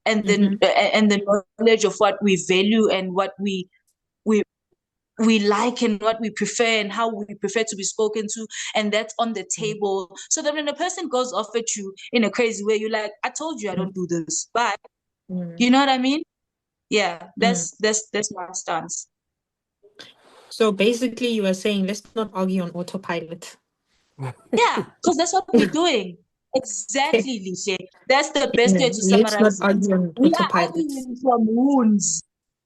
and then and the knowledge of what we value and what we we like and what we prefer and how we prefer to be spoken to, and that's on the table, so that when a person goes off at you in a crazy way, you're like, I told you I don't do this, but you know what I mean? Yeah, that's my stance. So basically, you are saying let's not argue on autopilot. Yeah, because that's what we're doing. Exactly, Lishe. That's the best way to Let's not summarize it. argue on We are autopilot. arguing from wounds.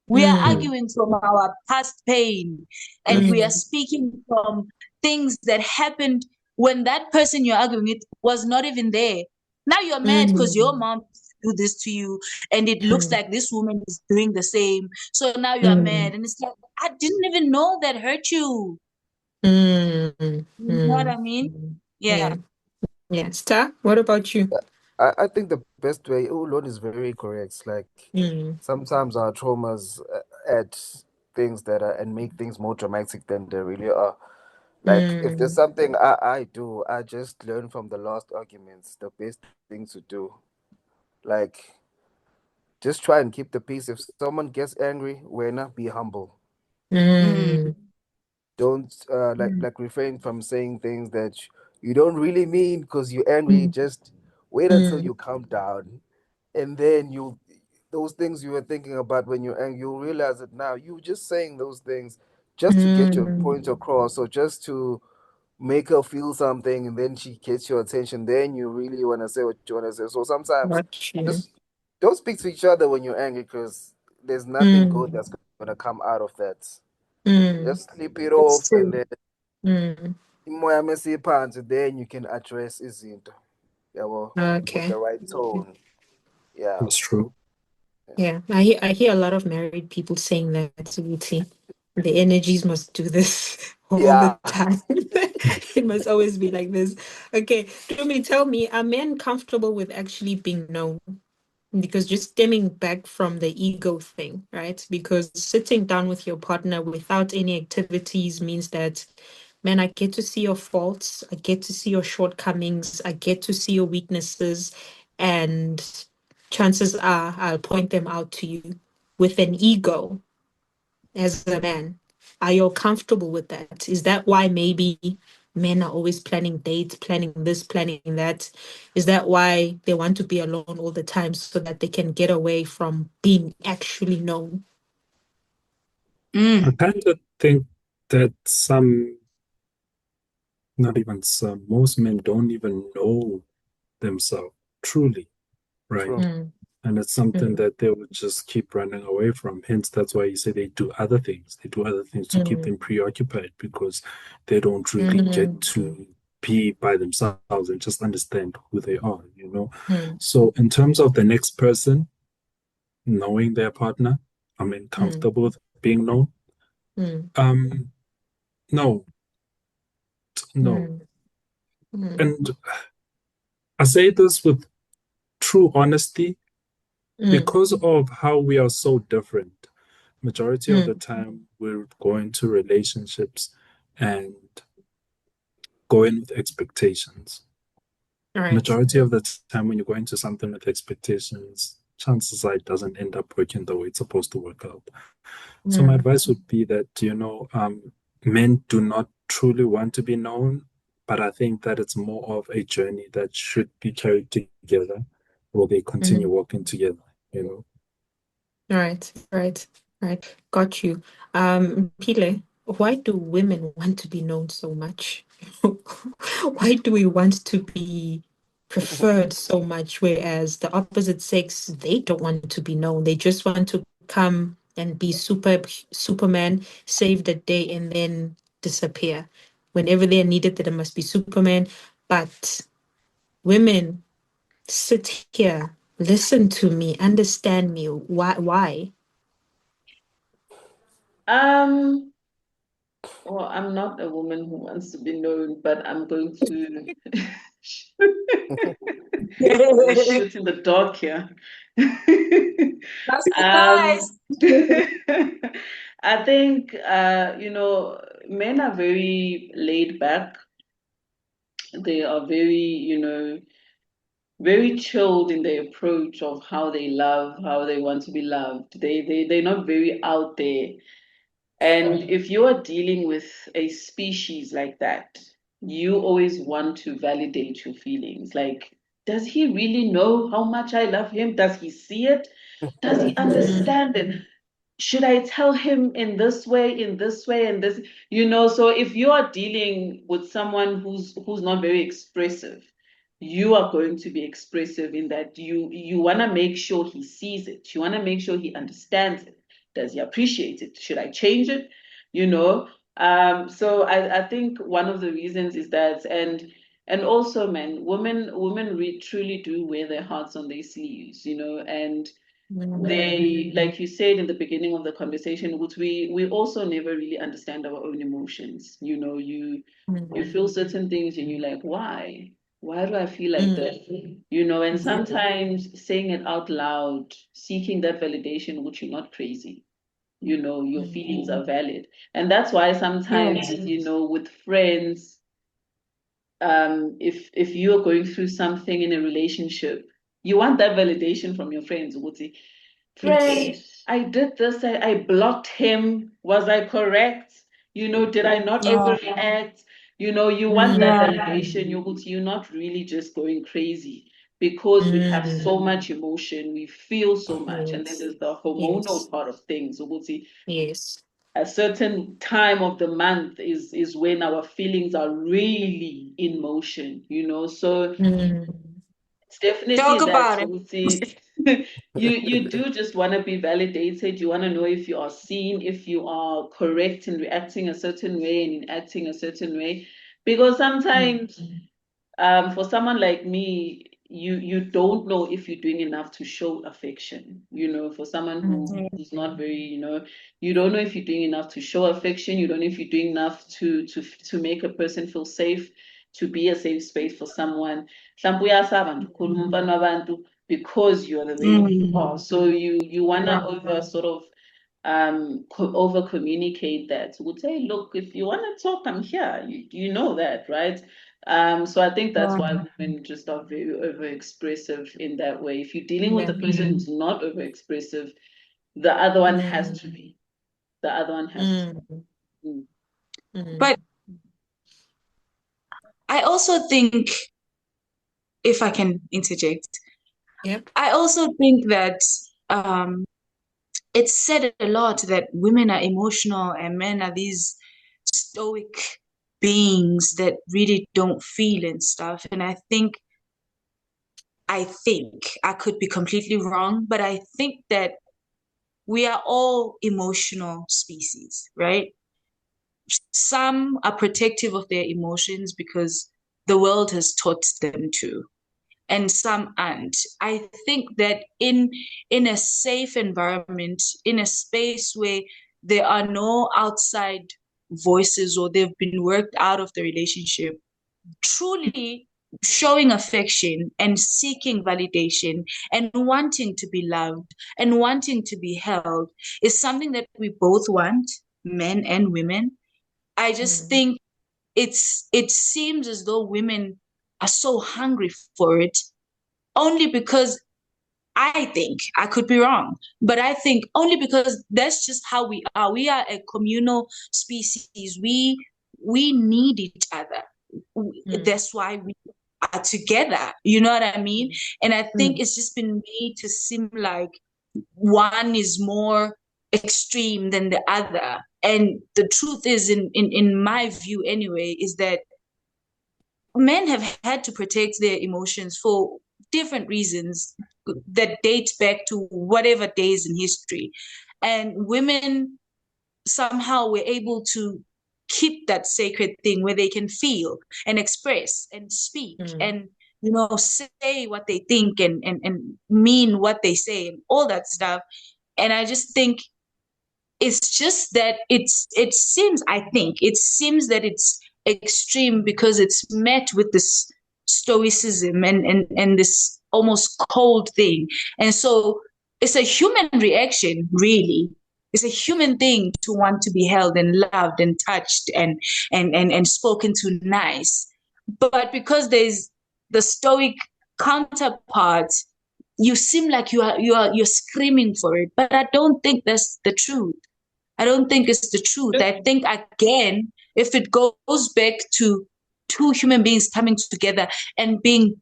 We are arguing from our past pain. And we are speaking from things that happened when that person you're arguing with was not even there. Now you're mad because your mom do this to you, and it looks like this woman is doing the same. So now you're mad. And it's like, I didn't even know that hurt you. You know what I mean? Yeah. Yeah. Star, what about you? I think the best way, Lord is very correct. Like sometimes our traumas add things that are and make things more dramatic than they really are. Like if there's something I do, I just learn from the last arguments, the best thing to do. Like just try and keep the peace. If someone gets angry, when be humble. Don't like refrain from saying things that you don't really mean because you're angry. Just wait until you calm down, and then you those things you were thinking about when you're angry, you'll realize it now. You just saying those things just to get your point across, or just to make her feel something, and then she gets your attention. Then you really want to say what you want to say. So sometimes just don't speak to each other when you're angry, because there's nothing good that's gonna come out of that. Just sleep it That's off, and true. then imoya mase phansi, then you can address izinto, yabo, with the right tone. Yeah. That's true. Yeah, I hear a lot of married people saying that, Subuti. The energies must do this all the Yeah. time. It must always be like this. Okay, Dumi, tell me, are men comfortable with actually being known? Because just stemming back from the ego thing, right? Because sitting down with your partner without any activities means that, man, I get to see your faults, I get to see your shortcomings, I get to see your weaknesses, and chances are I'll point them out to you. With an ego as a man, are you comfortable with that? Is that why maybe men are always planning dates, planning this, planning that? Is that why they want to be alone all the time so that they can get away from being actually known? I kind of think that not even some, most men don't even know themselves truly, right? True. And it's something that they would just keep running away from. Hence, that's why you say they do other things. They do other things to keep them preoccupied, because they don't really get to be by themselves and just understand who they are, you know? So, in terms of the next person knowing their partner, I mean, comfortable with being known. No, no. And I say this with true honesty because of how we are so different. Majority of the time, we're going to relationships and going with expectations. All right. Majority of the time, when you go into something with expectations, chances are it doesn't end up working the way it's supposed to work out. So my advice would be that, men do not truly want to be known, but I think that it's more of a journey that should be carried together while they continue walking together, you know. Right, right, right. Got you. Pile, why do women want to be known so much? Why do we want to be preferred so much, whereas the opposite sex, they don't want to be known. They just want to come and be Superman, save the day, and then disappear. Whenever they're needed, there must be Superman. But women, sit here, listen to me, understand me. Why? Well, I'm not a woman who wants to be known, but I'm going to shoot in the dark here. That's Um, nice. I think men are very laid back. They are very chilled in their approach of how they love, how they want to be loved. They're not very out there. And if you are dealing with a species like that, you always want to validate your feelings. Like, does he really know how much I love him? Does he see it? Does he understand it? Should I tell him in this way, and this? So if you are dealing with someone who's not very expressive, you are going to be expressive in that you want to make sure he sees it. You want to make sure he understands it. Does he appreciate it? Should I change it? So I think one of the reasons is that, and also, men, women truly do wear their hearts on their sleeves, and they, like you said in the beginning of the conversation, which we also never really understand our own emotions. You feel certain things and you're like, why do I feel like this? And sometimes saying it out loud, seeking that validation, which you're not crazy, your feelings are valid. And that's why sometimes, with friends, if you're going through something in a relationship, you want that validation from your friends. Friend, I did this, I blocked him. Was I correct? Did I not Yeah. overreact? You want that validation. You're not really just going crazy because we have so much emotion, we feel so much, and then there's the hormonal part of things. Yes. A certain time of the month is when our feelings are really in motion, so it's definitely Talk that. about So it. you do just want to be validated. You want to know if you are seen, if you are correct in reacting a certain way and in acting a certain way, because sometimes for someone like me, you don't know if you're doing enough to show affection. For someone who's not very, you don't know if you're doing enough to show affection. You don't know if you're doing enough to make a person feel safe, to be a safe space for someone. Because you are the way you are. So you wanna over sort of over communicate that, would say, look, if you want to talk, I'm here. You know that, right? So I think that's why women just are very over expressive in that way. If you're dealing with a person who's not over expressive, the other one has to be. The other one has to be. But I also think, if I can interject, Yep. I also think that it's said a lot that women are emotional and men are these stoic beings that really don't feel and stuff. And I think I could be completely wrong, but I think that we are all emotional species, right? Some are protective of their emotions because the world has taught them to, and some aren't. I think that in a safe environment, in a space where there are no outside voices or they've been worked out of the relationship, truly showing affection and seeking validation and wanting to be loved and wanting to be held is something that we both want, men and women. I just think it seems as though women are so hungry for it only because I think, I could be wrong, but I think only because that's just how we are. We are a communal species. We need each other. That's why we are together. You know what I mean? And I think it's just been made to seem like one is more extreme than the other. And the truth is, in my view anyway, is that men have had to protect their emotions for different reasons that date back to whatever days in history. And women somehow were able to keep that sacred thing where they can feel and express and speak and say what they think and mean what they say and all that stuff. And I just think it's just that it seems that it's extreme because it's met with this stoicism and this almost cold thing. And so it's a human reaction, really. It's a human thing to want to be held and loved and touched and spoken to nice. But because there's the stoic counterpart, you seem like you're screaming for it. But I don't think that's the truth. I don't think it's the truth. I think, again, if it goes back to two human beings coming together and being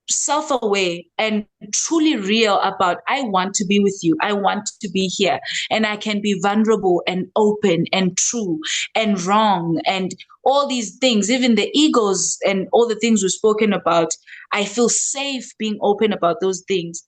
self-aware and truly real about, I want to be with you, I want to be here, and I can be vulnerable and open and true and wrong and all these things, even the egos and all the things we've spoken about, I feel safe being open about those things.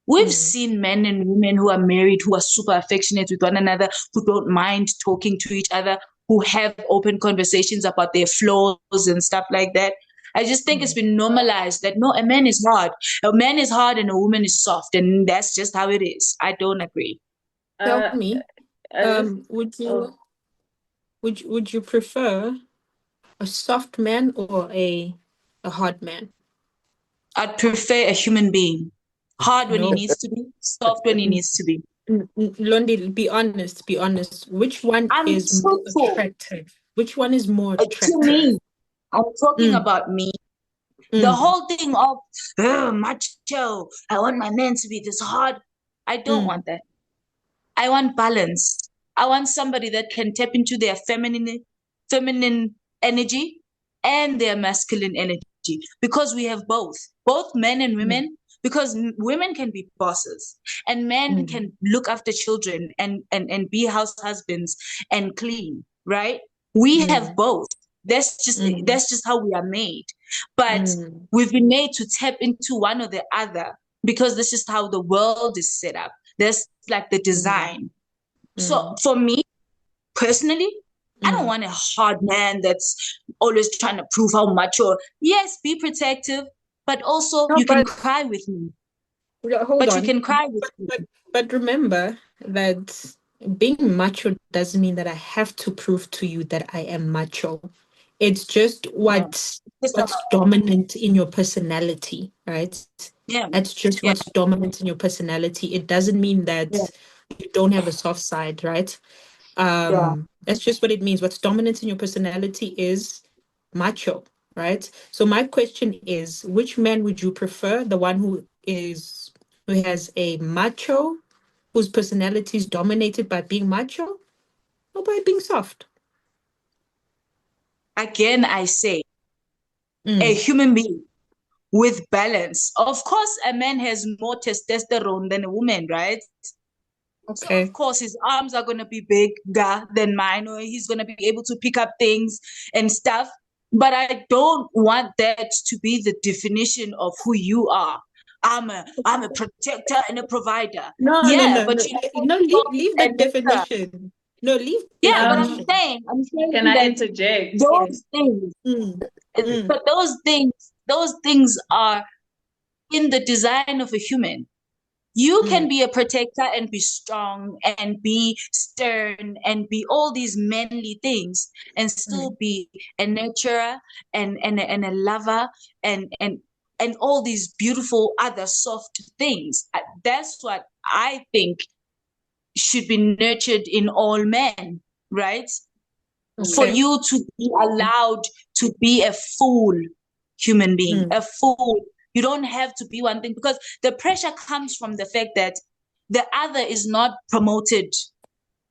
We've seen men and women who are married, who are super affectionate with one another, who don't mind talking to each other, who have open conversations about their flaws and stuff like that. I just think it's been normalized that no, a man is hard. A man is hard and a woman is soft, and that's just how it is. I don't agree. Tell me, would you prefer a soft man or a hard man? I'd prefer a human being. Hard when he needs to be, soft when he needs to be. Londi, be honest. Which one is more attractive? Which one is more attractive? To me, I'm talking about me. The whole thing of macho, I want my man to be this hard. I don't want that. I want balance. I want somebody that can tap into their feminine energy and their masculine energy, because we have both men and women. Because women can be bosses and men can look after children and be house husbands and clean, right? We have both. That's just how we are made. But we've been made to tap into one or the other because this is how the world is set up. That's like the design. So for me, personally, I don't want a hard man that's always trying to prove how macho. Yes, be protective, but also you can cry with me. Hold on. You can cry with me. But remember that being macho doesn't mean that I have to prove to you that I am macho. It's just what's dominant in your personality, right? Yeah. That's just what's dominant in your personality. It doesn't mean that you don't have a soft side, right? That's just what it means. What's dominant in your personality is macho, right? So my question is, which man would you prefer? The one who has a macho, whose personality is dominated by being macho, or by being soft? Again, I say, a human being with balance. Of course, a man has more testosterone than a woman, right? Okay. So of course, his arms are going to be bigger than mine, or he's going to be able to pick up things and stuff. But I don't want that to be the definition of who you are. I'm a protector and a provider. No, leave that definition. No, leave. Yeah, but I'm saying. Can I interject? Those things, but those things are in the design of a human. You can be a protector and be strong and be stern and be all these manly things and still be a nurturer and a lover and all these beautiful other soft things. That's what I think should be nurtured in all men, right? Okay. For you to be allowed to be a full human being, a full You don't have to be one thing, because the pressure comes from the fact that the other is not promoted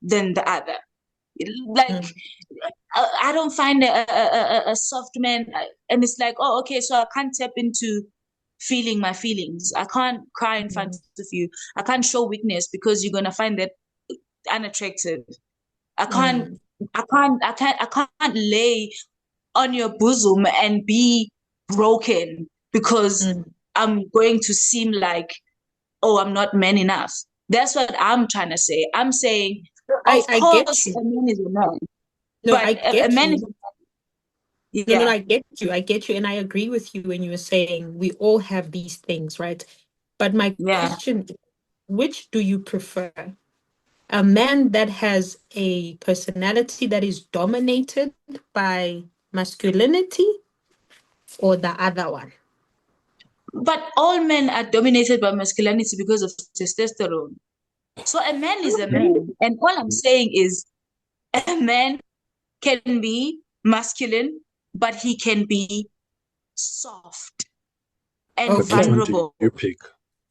than the other. Like, I don't find a soft man, and it's like, oh, okay, so I can't tap into feeling my feelings. I can't cry in front of you. I can't show weakness because you're gonna find that unattractive. I can't lay on your bosom and be broken because I'm going to seem like, oh, I'm not man enough. That's what I'm trying to say. I'm saying, of I get course, you. a man is a man. No, But I a get man you. is No, I get you. I get you. And I agree with you when you were saying we all have these things, right? But my question is, which do you prefer? A man that has a personality that is dominated by masculinity, or the other one? But all men are dominated by masculinity because of testosterone. So a man is a man. And all I'm saying is a man can be masculine, but he can be soft and But which one do vulnerable. you pick?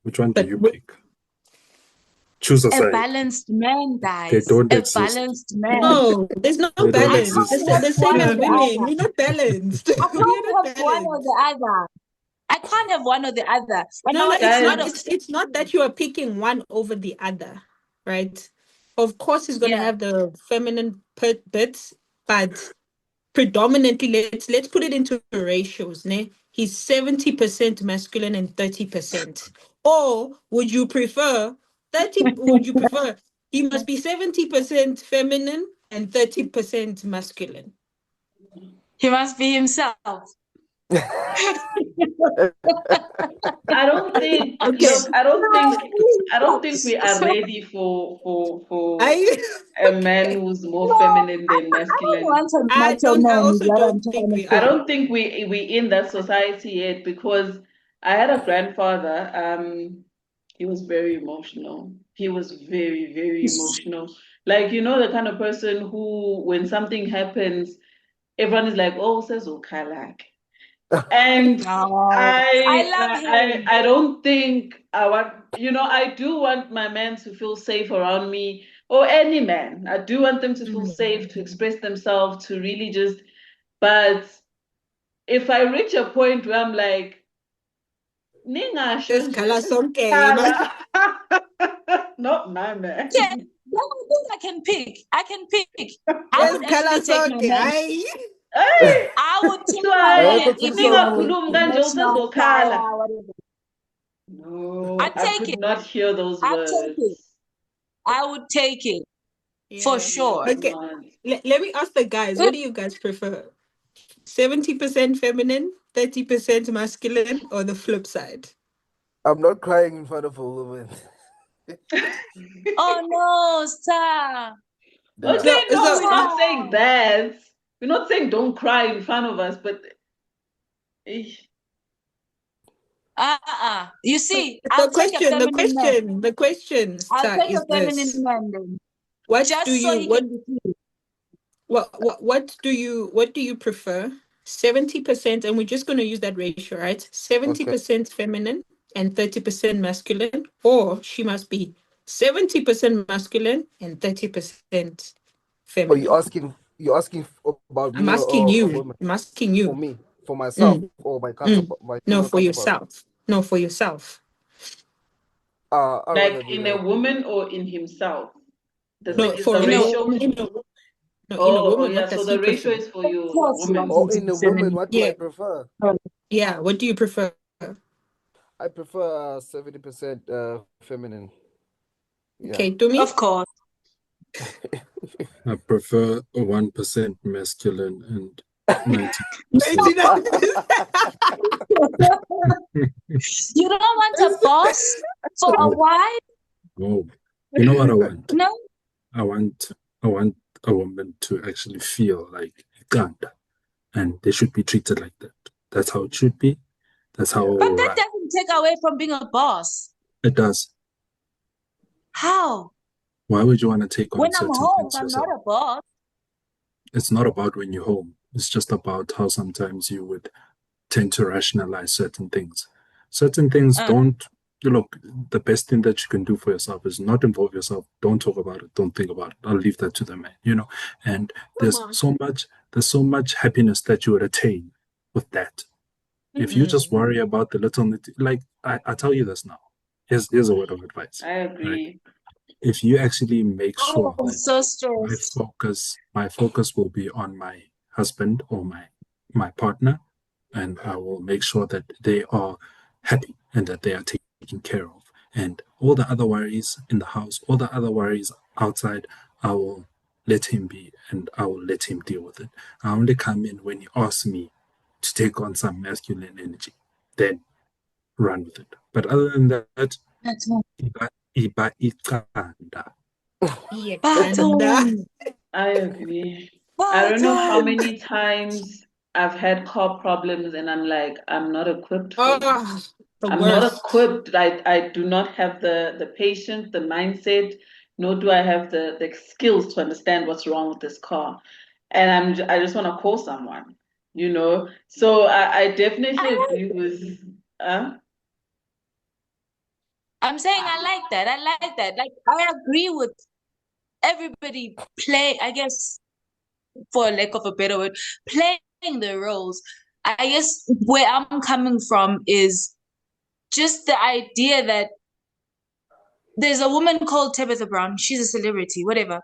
Which one do you pick? Choose a A side. balanced man, guys. They don't A exist. balanced man. No, there's no They don't balance. exist. The same as One or the women. other. We're not balanced. I We're can't not have one or balanced. the other. I can't have one or the other. And No, it's Guys, not it's not that you are picking one over the other, right? Of course, he's gonna have the feminine bits, but predominantly, let's put it into ratios, ne? He's 70% masculine and 30%. Or would you prefer 30? Would you prefer he must be 70% feminine and 30% masculine? He must be himself. I don't think. Okay. Look, I don't think we are ready for a man who's more feminine than masculine. I also don't think we I are. don't think we in that society yet, because I had a grandfather. He was very emotional. He was very, very emotional. Like, you know, the kind of person who, when something happens, everyone is like, "Oh, says Okalak." And I love him. I don't think I want, you know, I do want my man to feel safe around me, or any man. I do want them to feel safe, to express themselves, to really just, but if I reach a point where I'm like, Just color some Kala. Not my man. Yeah, I think I can pick. I can pick. I Just would color actually take my man. Hey, I would take so my man if I he was khuluma kanje emotional, usezokhala. fire, whatever. No, I'd I take could it. not hear those I'd take it. words. I would take it for Yeah. sure. Okay. Let me ask the guys, what do you guys prefer? 70% feminine, 30% masculine, or the flip side? I'm not crying in front of a woman. Oh no, stop. Okay, no, So- we're not saying that. We're not saying don't cry in front of us, but You see, I'll take a feminine man. the question, I'll take is a feminine this. man then. What Just do so you he what can be free. what do you prefer? 70%, and we're just going to use that ratio, right? 70% feminine and 30% masculine, or she must be 70% masculine and 30% feminine. Oh, you're asking about me I'm asking or you. women? I'm asking you. For me, for myself, or my counterpart? My No, female for counterpart? yourself. No, for yourself. I'd rather like be in a woman or in himself? No, Is for the ratio? in a Oh, woman, yeah. what So does the he ratio prefer? is for you, Of course, woman. Or in a woman, what do I Yeah. prefer? Yeah, what do you prefer? I prefer 70% feminine. Yeah. Okay, to me? Of course. I prefer 1% masculine and 90%. You don't want a boss for a wife? No. You know what I want? No? I want a woman to actually feel like Uganda, and they should be treated like that. That's how it should be. That's how But that doesn't take away from being a boss. it does. How? Why would you want to take on When I'm certain home, things I'm yourself? not a boss. It's not about when you're home. It's just about how sometimes you would tend to rationalize certain things. Certain things Uh, don't look. The best thing that you can do for yourself is not involve yourself. Don't talk about it. Don't think about it. I'll leave that to the man. And there's on. so much happiness that you would attain with that. If you just worry about the little, like I tell you this now. Here's a word of advice. I Right? agree. If you actually make oh, sure I'm that so stressed. my focus will be on my husband or my partner, and I will make sure that they are happy and that they are taken care of. And all the other worries in the house, all the other worries outside, I will let him be and I will let him deal with it. I only come in when he asks me to take on some masculine energy. Then run with it. But other than that, That's one. iba iqanda. Iyaqanda. Bathroom. I agree. I don't know how Bathroom. many times I've had car problems and I'm like, I'm not equipped for this. Oh, the I'm not worst. equipped. I do not have the patience, the mindset, nor do I have the skills to understand what's wrong with this car. And I just want to call someone, you know. So I definitely agree with I'm saying I like that. I like that. Like I agree with everybody I guess for lack of a better word, playing the roles. I guess where I'm coming from is just the idea that there's a woman called Tabitha Brown. She's a celebrity, whatever.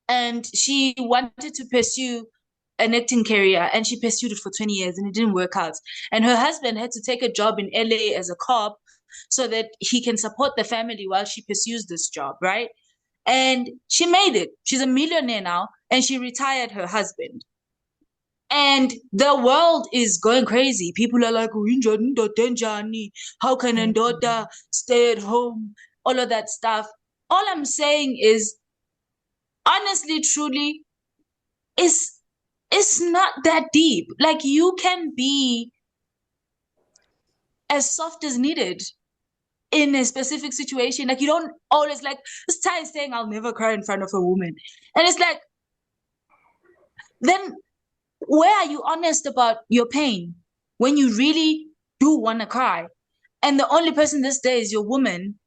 And she wanted to pursue an acting career and she pursued it for 20 years and it didn't work out. And her husband had to take a job in LA as a cop so that he can support the family while she pursues this job, right? And she made it. She's a millionaire now and she retired her husband. And the world is going crazy. People are like, how can a daughter stay at home? All of that stuff. All I'm saying is, honestly, truly, it's not that deep. Like you can be as soft as needed in a specific situation. Like you don't always like this Ty is saying I'll never cry in front of a woman. And it's like, then where are you honest about your pain when you really do want to cry? And the only person this day is your woman.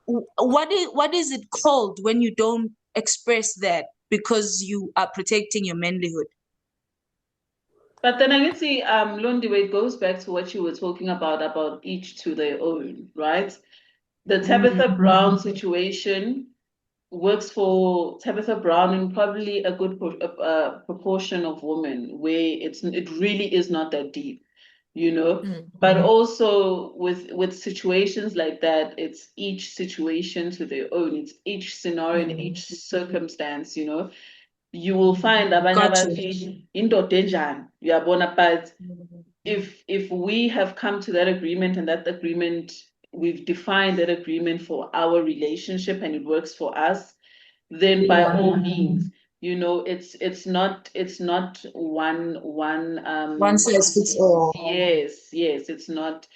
What is it called when you don't express that because you are protecting your manlyhood? But then I can see, Lundi, it goes back to what you were talking about each to their own, right? The Tabitha Brown situation works for Tabitha Brown and probably a good proportion of women where it really is not that deep, you know. But also with situations like that, it's each situation to their own. It's each scenario and each circumstance, you know. You will find abanye Got you. abathi indoda enjani, uyabona, but if we have come to that agreement and that agreement we've defined that agreement for our relationship and it works for us, then by all means, you know, it's not One size fits all. yes, it's not.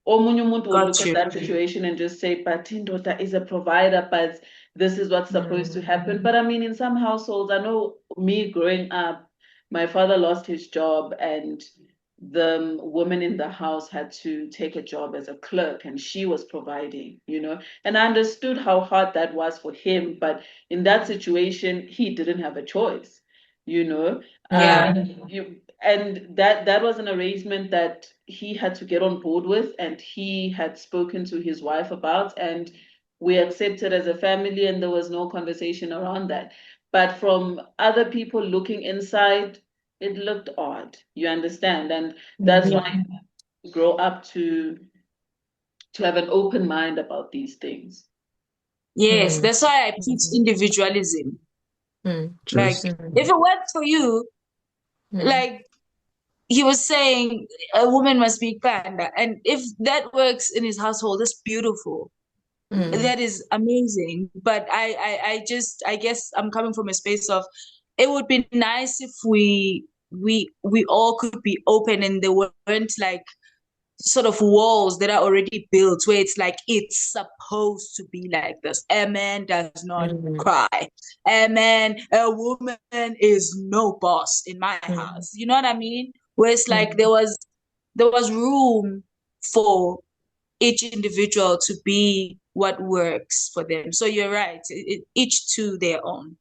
Omunye umuntu will look Got at you. that situation and just say, but indoda is a provider, but this is what's supposed to happen. But I mean, in some households, I know me growing up, my father lost his job and the woman in the house had to take a job as a clerk and she was providing, you know. And I understood how hard that was for him, but in that situation, he didn't have a choice, you know. Yeah. And that was an arrangement that he had to get on board with and he had spoken to his wife about, and we accepted as a family and there was no conversation around that. But from other people looking inside, it looked odd, you understand? And that's why you grow up to have an open mind about these things. Yes, that's why I teach individualism. Like, if it works for you, like he was saying, a woman must be Kanda. And if that works in his household, that's beautiful. That is amazing. But I guess I'm coming from a space of it would be nice if we all could be open and there weren't like sort of walls that are already built where it's like it's supposed to be like this. A man does not cry. A woman is no boss in my house. You know what I mean? Where it's like there was room for each individual to be what works for them. So you're right, each to their own.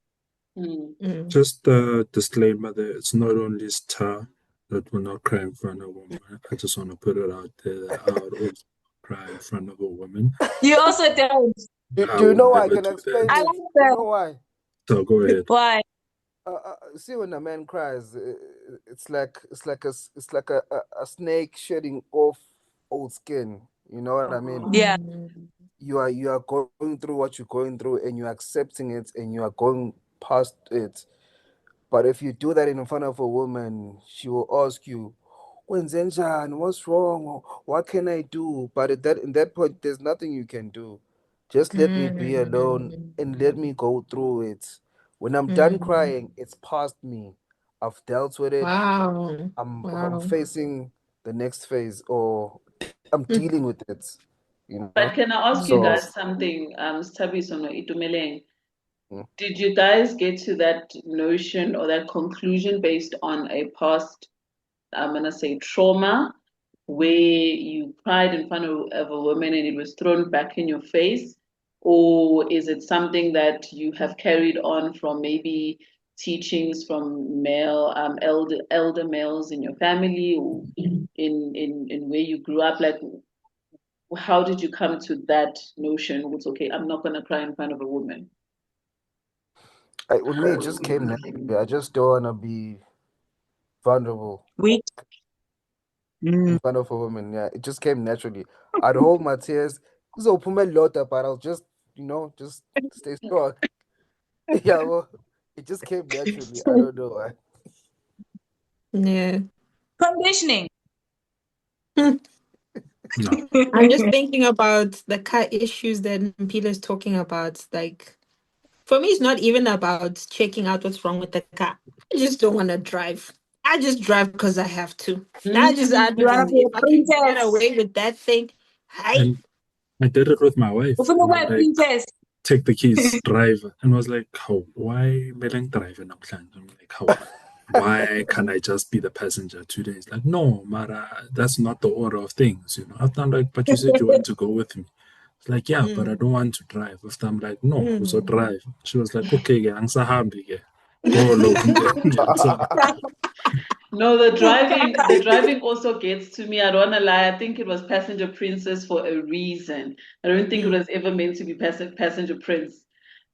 Just a disclaimer there, it's not only Star that will not cry in front of a woman. I just want to put it out there that I would also cry in front of a woman. You also don't. Do you know why? I can do explain that. I it. like You that. know why? So go ahead. Why? See, when a man cries, it's like a snake shedding off old skin. You know what I mean? Yeah. You are going through what you're going through, and you're accepting it, and you are going past it. But if you do that in front of a woman, she will ask you, "Wenzenjani? What's wrong? Or what can I do?" But at that in that point, there's nothing you can do. Just let me be alone and let me go through it. When I'm done crying, it's past me. I've dealt with it. Wow. I'm facing the next phase, or I'm dealing with it. You know. But can I ask you So guys something, Stabisono Itumeleng? Mm. Did you guys get to that notion or that conclusion based on a past, I'm gonna say, trauma, where you cried in front of a woman and it was thrown back in your face? Or is it something that you have carried on from maybe teachings from male elder males in your family, or in where you grew up? Like, how did you come to that notion? It's okay, I'm not gonna cry in front of a woman. with me, it just came naturally. I just don't want to be vulnerable Weak. in front of a woman. Yeah, it just came naturally. I'd hold my tears. Kuzophuma elilodwa, but I'll just, just stay strong. Yeah, well, it just came naturally. I don't know why. Yeah. Conditioning. No. I'm just thinking about the car issues that Mpila is talking about. Like, for me, it's not even about checking out what's wrong with the car. I just don't want to drive. I just drive because I have to. You want to be If a I can get princess. away with that thing, hi. And I did it with my wife. Ufuna ukuba Like, princess. take the keys, drive. And was like, how? Why Meleng driving? I'm like, how? Why can't I just be the passenger 2 days? Like, no, Mara, that's not the order of things, After I'm like, but you said you want to go with me. It's like, yeah, but I don't want to drive. After I'm like, no, so drive. She was like, okay, angsahambi ke. Go look. No, the driving also gets to me. I don't wanna lie. I think it was Passenger Princess for a reason. I don't think it was ever meant to be Passenger Prince.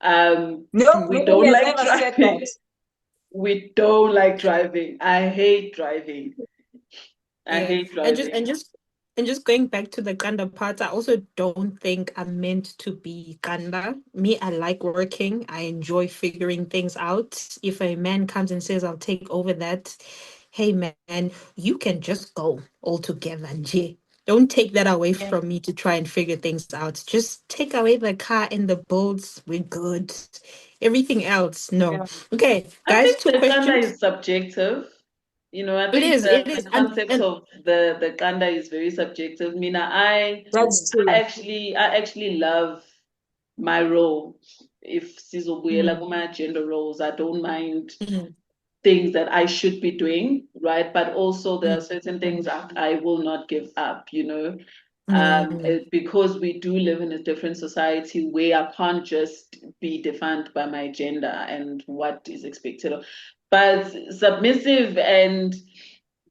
No, We nobody don't has like ever said driving. that. We don't like driving. I hate driving. I Yeah. hate And driving. just going back to the Kanda part, I also don't think I'm meant to be Kanda. Me, I like working. I enjoy figuring things out. If a man comes and says, I'll take over that, hey man, you can just go altogether. Nje. Don't take that away from me to try and figure things out. Just take away the car and the boats. We're good. Everything else, no. Yeah. Okay, I guys, think 2 the kanda questions. is subjective. I It think is, the, it is. the concept of the kanda is very subjective. Mina, I That's true. actually love my role. If sizobuyela kuma gender roles, I don't mind things that I should be doing, right? But also there are certain things I will not give up, because we do live in a different society where I can't just be defined by my gender and what is expected of. But submissive and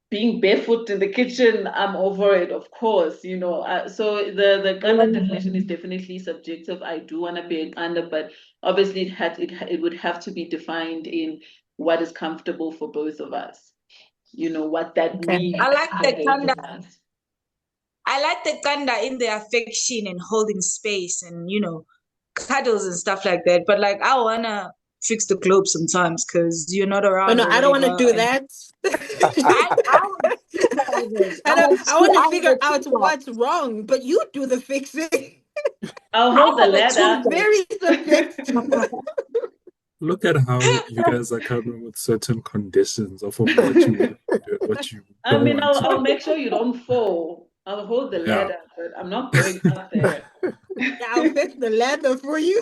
being barefoot in the kitchen, I'm over it, of course, so the gender definition is definitely subjective. I do want to be a gender, but obviously it would have to be defined in what is comfortable for both of us, what that means I like for the both kanda. of us. I like the kanda in the affection and holding space and cuddles and stuff like that. But like I wanna fix the globe sometimes because you're not Oh around no, or I don't want to whatever. do And that. I want to driving. I want to I figure want out to what's wrong, but you do the fixing. I'll I hold the have a ladder. It's very subjective. Look at how you guys are coming with certain conditions of what you want to do and what you I don't mean, want to I'll do. make sure you don't fall. I'll hold the Yeah. ladder, but I'm not going up there. I'll fix the ladder for you.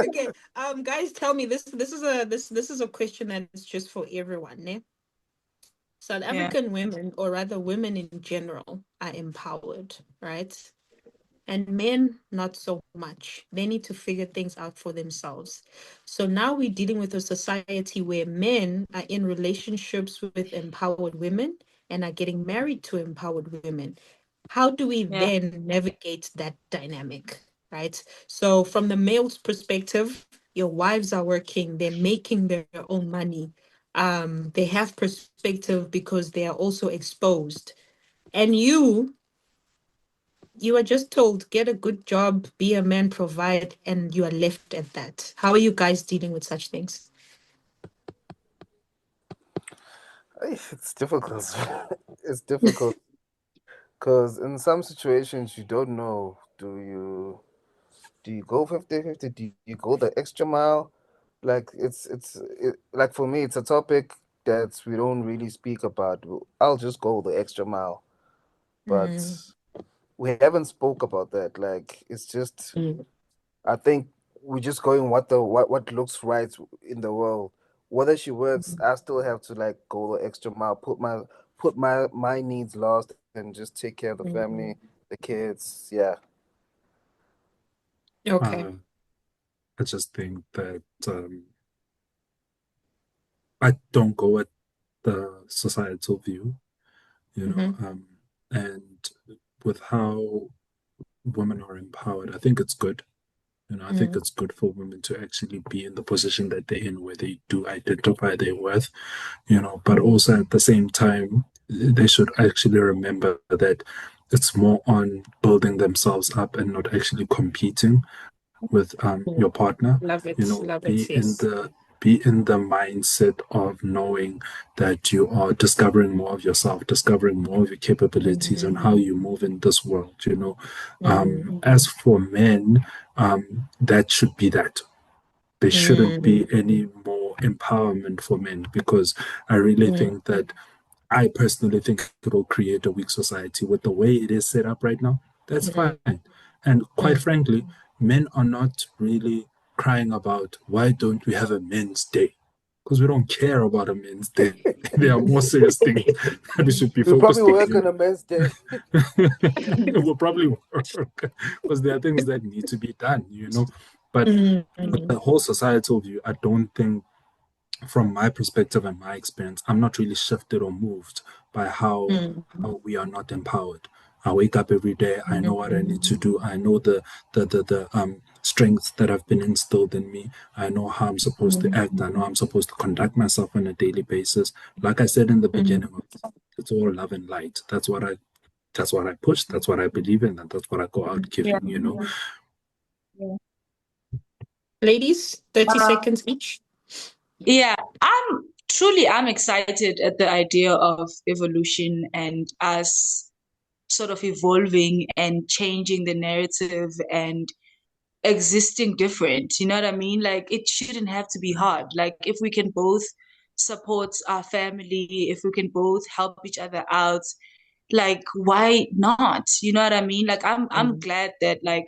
Okay, guys, tell me this. This is a question that is just for everyone, ne? South African women, or rather women in general, are empowered, right? And men, not so much. They need to figure things out for themselves. So now we're dealing with a society where men are in relationships with empowered women and are getting married to empowered women. How do we then navigate that dynamic, right? So from the male's perspective, your wives are working, they're making their own money. They have perspective because they are also exposed. And you are just told, get a good job, be a man, provide, and you are left at that. How are you guys dealing with such things? It's difficult. It's difficult because in some situations you don't know. Do you go 50-50? Do you go the extra mile? Like like for me, it's a topic that we don't really speak about. I'll just go the extra mile, but Mm, we haven't spoke about that. Like it's just, mm, I think we're just going what looks right in the world. Whether she works, I still have to like go the extra mile, put my needs last, and just take care of the mm. family, the kids. Yeah. Okay. Uh, I just think that I don't go with the societal view, you know, Mm-hmm. and with how women are empowered, I think it's good. You know, I think Mm, it's good for women to actually be in the position that they're in, where they do identify their worth, you know, but also at the same time, they should actually remember that it's more on building themselves up and not actually competing with mm. your partner. Love You it. know, Love it. Yes. be in the mindset of knowing that you are discovering more of yourself, discovering more of your capabilities and how Mm, you move in this world. You know, mm, as for men, that should be that. There shouldn't mm, be any more empowerment for men, because I really mm, think that I personally think it will create a weak society with the way it is set up right now. That's mm, fine. And quite mm. frankly, men are not really crying about why don't we have a men's day? Because we don't care about a men's day. There are more serious things that we should be We'll probably focused on, work you on a know. men's day. It will probably work because there are things that need to be done, you know. But Mm, with the whole societal view, I don't think, from my perspective and my experience, I'm not really shifted or moved by mm, how we are not empowered. I wake up every day. I know what I need to do. I know the strengths that have been instilled in me. I know how I'm supposed to mm, act. I know I'm supposed to conduct myself on a daily basis. Like I said in the mm. beginning, it's all love and light. That's what I push. That's what I believe in, and that's what I go out Yeah. giving. You know. Yeah. Ladies, 30 Uh, seconds each. yeah, I'm excited at the idea of evolution and us sort of evolving and changing the narrative and existing different. You know what I mean? Like it shouldn't have to be hard. Like if we can both support our family, if we can both help each other out, like why not? You know what I mean? Like I'm Mm, glad that like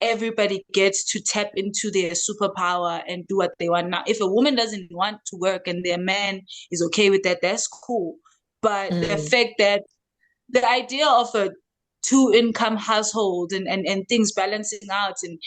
everybody gets to tap into their superpower and do what they want. Now, if a woman doesn't want to work and their man is okay with that, that's cool. But the mm, fact that the idea of a two income household and things balancing out and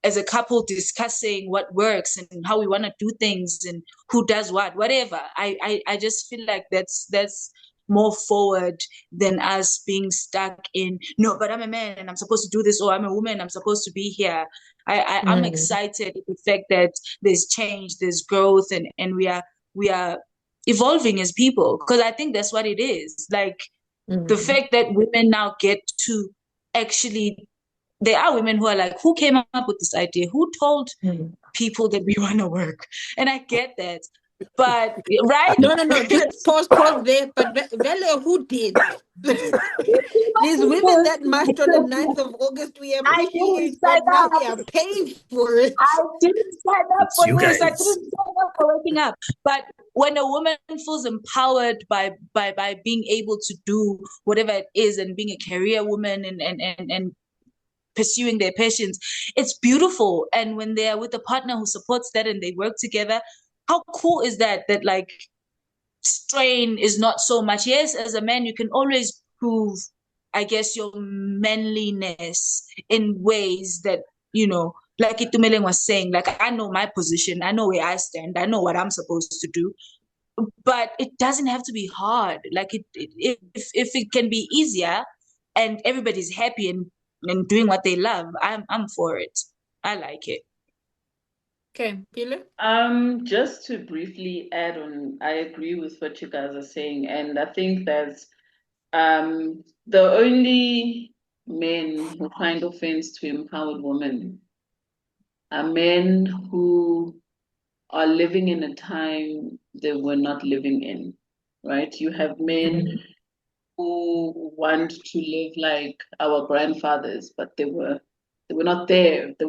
as a couple discussing what works and how we want to do things and who does what, whatever. I just feel like that's more forward than us being stuck in no, but I'm a man and I'm supposed to do this, or I'm a woman, I'm supposed to be here. I'm mm, excited at the fact that there's change, there's growth, and we are evolving as people, because I think that's what it is. Like the mm, fact that women now get to actually, there are women who are like, who came up with this idea? Who told mm. people that we want to work? And I get that. But, right? No. Just pause there. But Vele, who did? These women that marched on the 9th of August, we I didn't appreciate, sign but now they up. are paying for it. I didn't sign up It's for you this. I guys. didn't sign up for waking up. But when a woman feels empowered by being able to do whatever it is and being a career woman and pursuing their passions, it's beautiful. And when they're with a partner who supports that and they work together, how cool is that? That like strain is not so much. Yes, as a man, you can always prove, I guess, your manliness in ways that, like Itumeleng was saying, like, I know my position, I know where I stand, I know what I'm supposed to do. But it doesn't have to be hard. Like if it can be easier and everybody's happy and doing what they love, I'm for it. I like it. Okay, Pile? Just to briefly add on, I agree with what you guys are saying, and I think that the only men who find offense to empowered women are men who are living in a time they were not living in, right? You have men who want to live like our grandfathers, but they were not there. They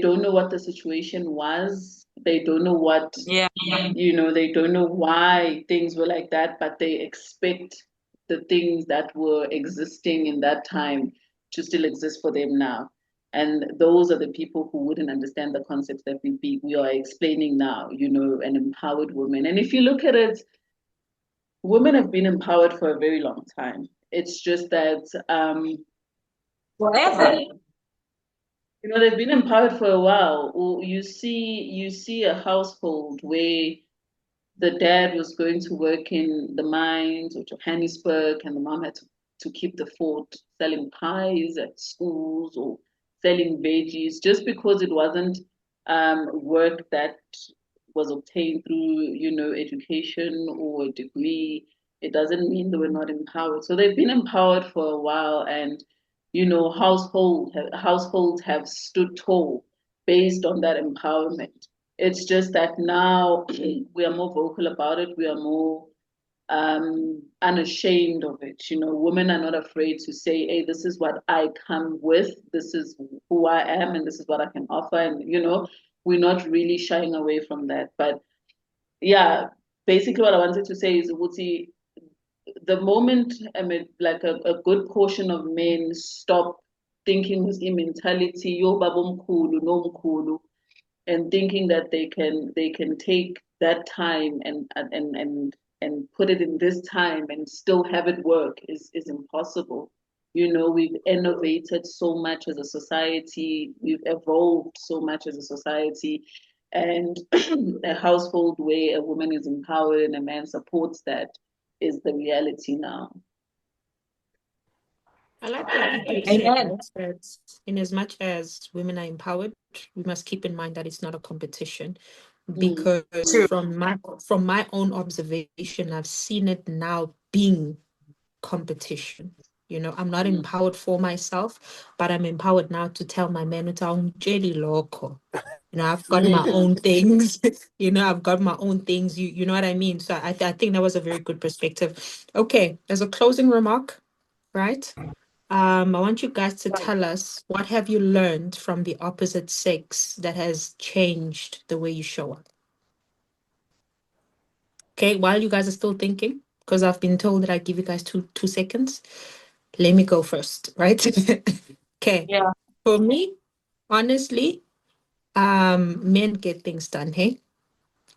don't know what the situation was. They don't know what, Yeah. they don't know why things were like that, but they expect the things that were existing in that time to still exist for them now. And those are the people who wouldn't understand the concepts that we are explaining now, an empowered woman. And if you look at it, women have been empowered for a very long time. It's just that Forever. they've been empowered for a while. Or you see a household where the dad was going to work in the mines or Johannesburg, and the mom had to keep the fort, selling pies at schools or selling veggies, just because it wasn't work that was obtained through, education or a degree. It doesn't mean they were not empowered. So they've been empowered for a while, and households have stood tall based on that empowerment. It's just that now we are more vocal about it. We are more unashamed of it. Women are not afraid to say, hey, this is what I come with, this is who I am, and this is what I can offer. And, we're not really shying away from that. But yeah, basically what I wanted to say is, Wuti, the moment a good portion of men stop thinking with the mentality, yo babumkulu, no mkulu, and thinking that they can take that time and put it in this time and still have it work is impossible. We've innovated so much as a society, we've evolved so much as a society, and a household where a woman is empowered and a man supports that is the reality now. I like what Pipi said, right? That in as much as women are empowered, we must keep in mind that it's not a competition. Because from my own observation, I've seen it now being competition. I'm not empowered for myself, but I'm empowered now to tell my men, loco. I've got my own things. I've got my own things. You know what I mean? So I think that was a very good perspective. Okay, as a closing remark, right? I want you guys to tell us, what have you learned from the opposite sex that has changed the way you show up? Okay, while you guys are still thinking, because I've been told that I give you guys two seconds. Let me go first, right? Okay. Yeah. For me, honestly, men get things done, hey?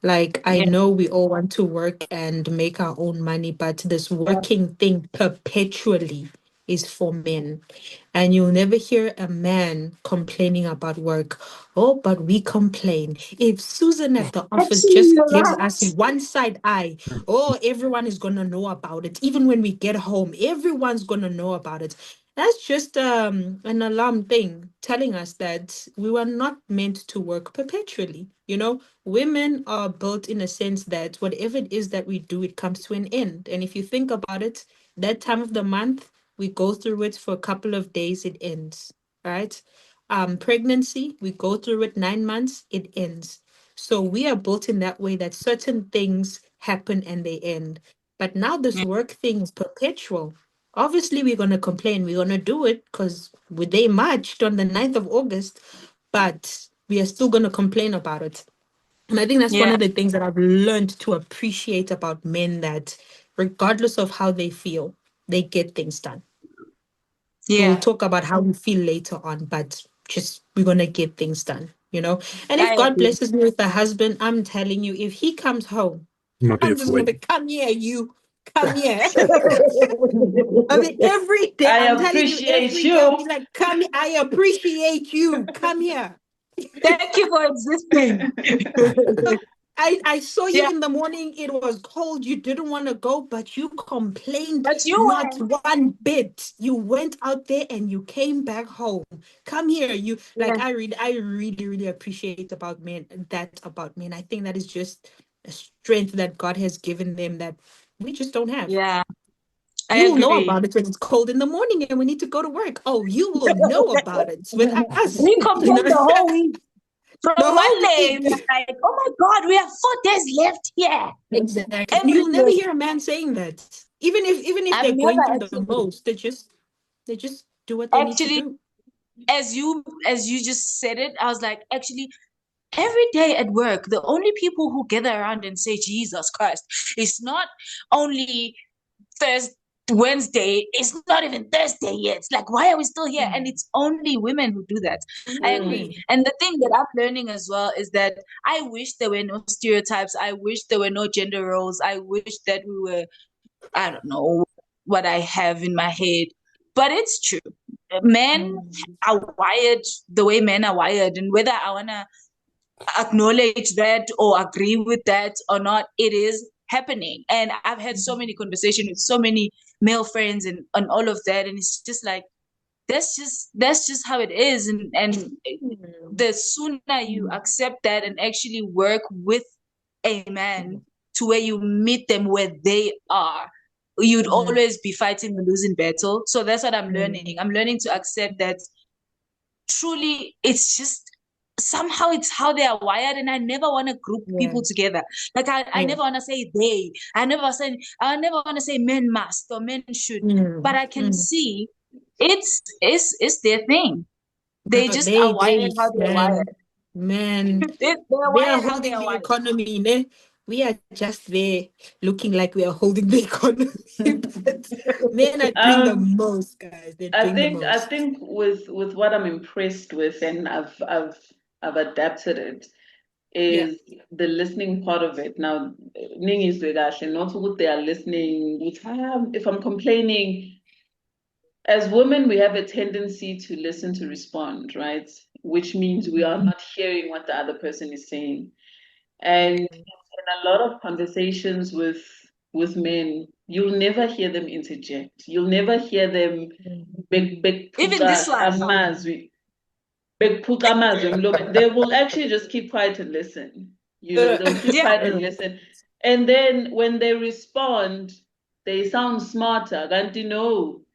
Like, I know we all want to work and make our own money, but this working thing perpetually is for men. And you'll never hear a man complaining about work. Oh, but we complain. If Susan at the office just gives us one side eye, oh, everyone is going to know about it. Even when we get home, everyone's going to know about it. That's just an alarm thing telling us that we were not meant to work perpetually. Women are built in a sense that whatever it is that we do, it comes to an end. And if you think about it, that time of the month, we go through it for a couple of days, it ends, right? Pregnancy, we go through it 9 months, it ends. So we are built in that way that certain things happen and they end. But now this work thing is perpetual. Obviously, we're going to complain. We're going to do it because they marched on the 9th of August, but we are still going to complain about it. And I think that's one of the things that I've learned to appreciate about men, that regardless of how they feel, they get things done. Yeah. We'll talk about how we feel later on, but just we're going to get things done. you know. And I if God agree. blesses me with a husband, I'm telling you, if he comes home, Not I'm if just going to when. come here, you come here. I mean, every day, I I'm telling you, appreciate every day, I'll you. be like, come here. I appreciate you. Come here. Thank you for existing. I saw you Yeah, in the morning. It was cold. You didn't want to go, but you complained but you not went. one bit. You went out there and you came back home. Come here. You like Yeah, I really, really appreciate about men that about men. I think that is just a strength that God has given them that we just don't have. yeah, I You will know agree. about it when it's cold in the morning and we need to go to work. Oh, you will know about it with us. We You know, complained the whole week. From the whole Monday, week. we're like, oh my God, we have 4 days left here. Exactly. And Every you'll never day. hear a man saying that. Even if I've they're going never through the most, they just do what they need to actually, do. as you just said it, I was like, actually, every day at work, the only people who gather around and say Jesus Christ, it's not only Thursday, Wednesday, it's not even Thursday yet. It's like, why are we still here? And it's only women who do that. I agree. And the thing that I'm learning as well is that I wish there were no stereotypes. I wish there were no gender roles. I wish that we were, I don't know what I have in my head, but it's true. Men are wired the way men are wired, and whether I want to acknowledge that or agree with that or not, it is happening. And I've had so many conversations with so many male friends and all of that, and it's just like that's just how it is. And the sooner you accept that and actually work with a man to where you meet them where they are, you'd always be fighting the losing battle. So that's what I'm learning. I'm learning to accept that truly it's just somehow it's how they are wired, and I never want to group people together. Like I never want to say they, I never want to say men must or men should, but I can see it's their thing. They No, just are they wired how they're wired. man, They're they are wired how they holding are the wired. economy. Ne? We are just there looking like we are holding the economy. But men are doing the most, guys. They're doing the I most. think with what I'm impressed with, and I've adapted it, Yeah. is the listening part of it. Now, Ning is not what they are listening. If I'm complaining, as women, we have a tendency to listen to respond, right? Which means we are not hearing what the other person is saying. And in a lot of conversations with men, you'll never hear them interject. You'll never hear them big Even this one. amazwi. They will actually just keep quiet and listen. They'll keep Yeah. quiet and listen. And then when they respond, they sound smarter. And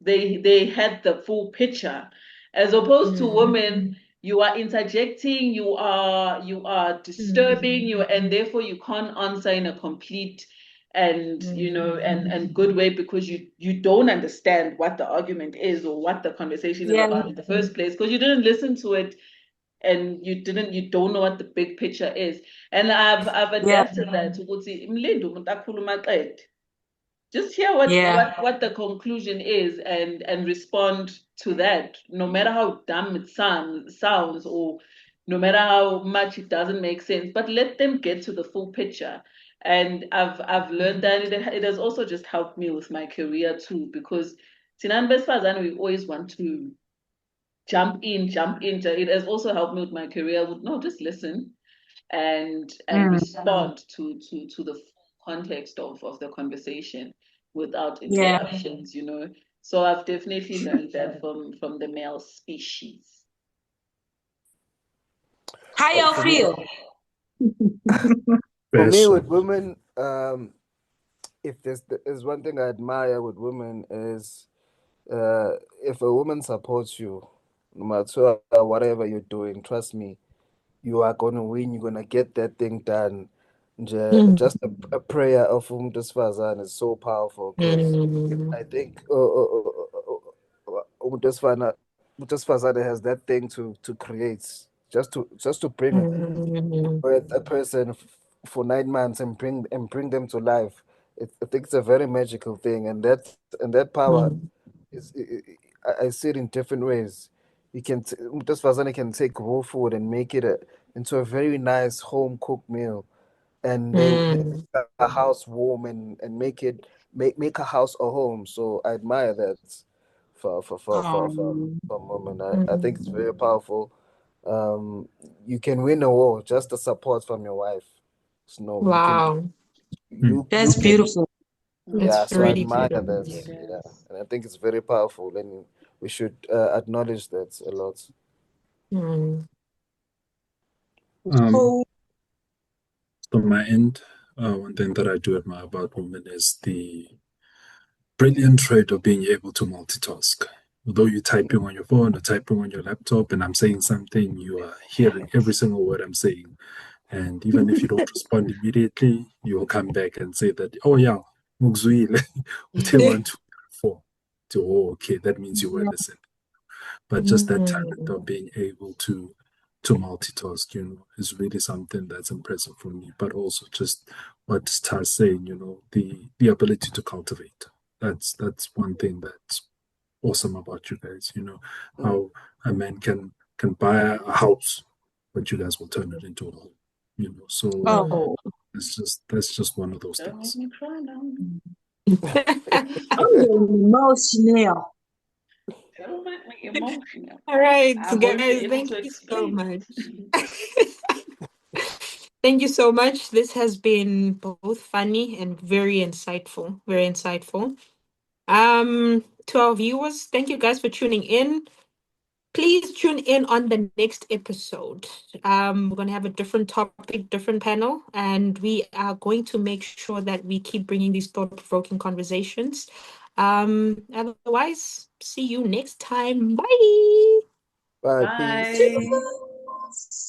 they had the full picture. As opposed to women, you are interjecting, you are disturbing, and therefore you can't answer in a complete and good way, because you don't understand what the argument is or what the conversation is Yeah. about in the first place, because you didn't listen to it, and you don't know what the big picture is. And I've Yeah. adapted that to mlindo umuntu akhuluma aqede. Just hear what Yeah. what the conclusion is, and respond to that, no matter how dumb it sounds, or no matter how much it doesn't make sense, but let them get to the full picture. And I've learned that it has also just helped me with my career too, because Sinan Besfazan, we always want to jump into it. Has also helped me with my career with no, just listen and respond to the full context of the conversation without Yeah. interruptions, So I've definitely learned that from the male species. How y'all For me, feel? for me Best. with women, if there's one thing I admire with women is if a woman supports you, no matter whatever you're doing, trust me, you are gonna win. You're gonna get that thing done. Just a prayer of umuntu wesifazane is so powerful, because I think umuntu wesifazane has that thing to create, just to bring birth a person for 9 months and bring them to life. I think it's a very magical thing, and that power is I see it in different ways. Umuntu wesifazane can take raw food and make it into a very nice home cooked meal, and they make a house warm and make a house a home. So I admire that for women. I think it's very powerful. Um, you can win a war just the support from your wife. So no, Wow. you That's can, beautiful. yeah. That's So I really admire beautiful. that, yeah, and I think it's very powerful, and we should acknowledge that a lot. Mm. Um, on my end, one thing that I do admire about women is the brilliant trait of being able to multitask. Although you're typing on your phone or typing on your laptop and I'm saying something, you are hearing every single word I'm saying. And even if you don't respond immediately, you'll come back and say that, oh yeah, ngukuzwile, uthe 1, 2, 4. Oh, okay, that means you were listening. But just that talent of being able to multitask, is really something that's impressive for me. But also just what Star's saying, the ability to cultivate. That's one thing that's awesome about you guys. How a man can buy a house, but you guys will turn it into a home. So Oh, that's just one of those Don't make things. me cry now. I'm getting emotional. Don't make me emotional. All right, I won't be guys, able thank to you so explain much. it. Thank you so much. This has been both funny and very insightful. Very insightful. To our viewers, thank you guys for tuning in. Please tune in on the next episode. We're going to have a different topic, different panel, and we are going to make sure that we keep bringing these thought-provoking conversations. Otherwise, see you next time. Bye. Bye, peace. Bye. Cheers.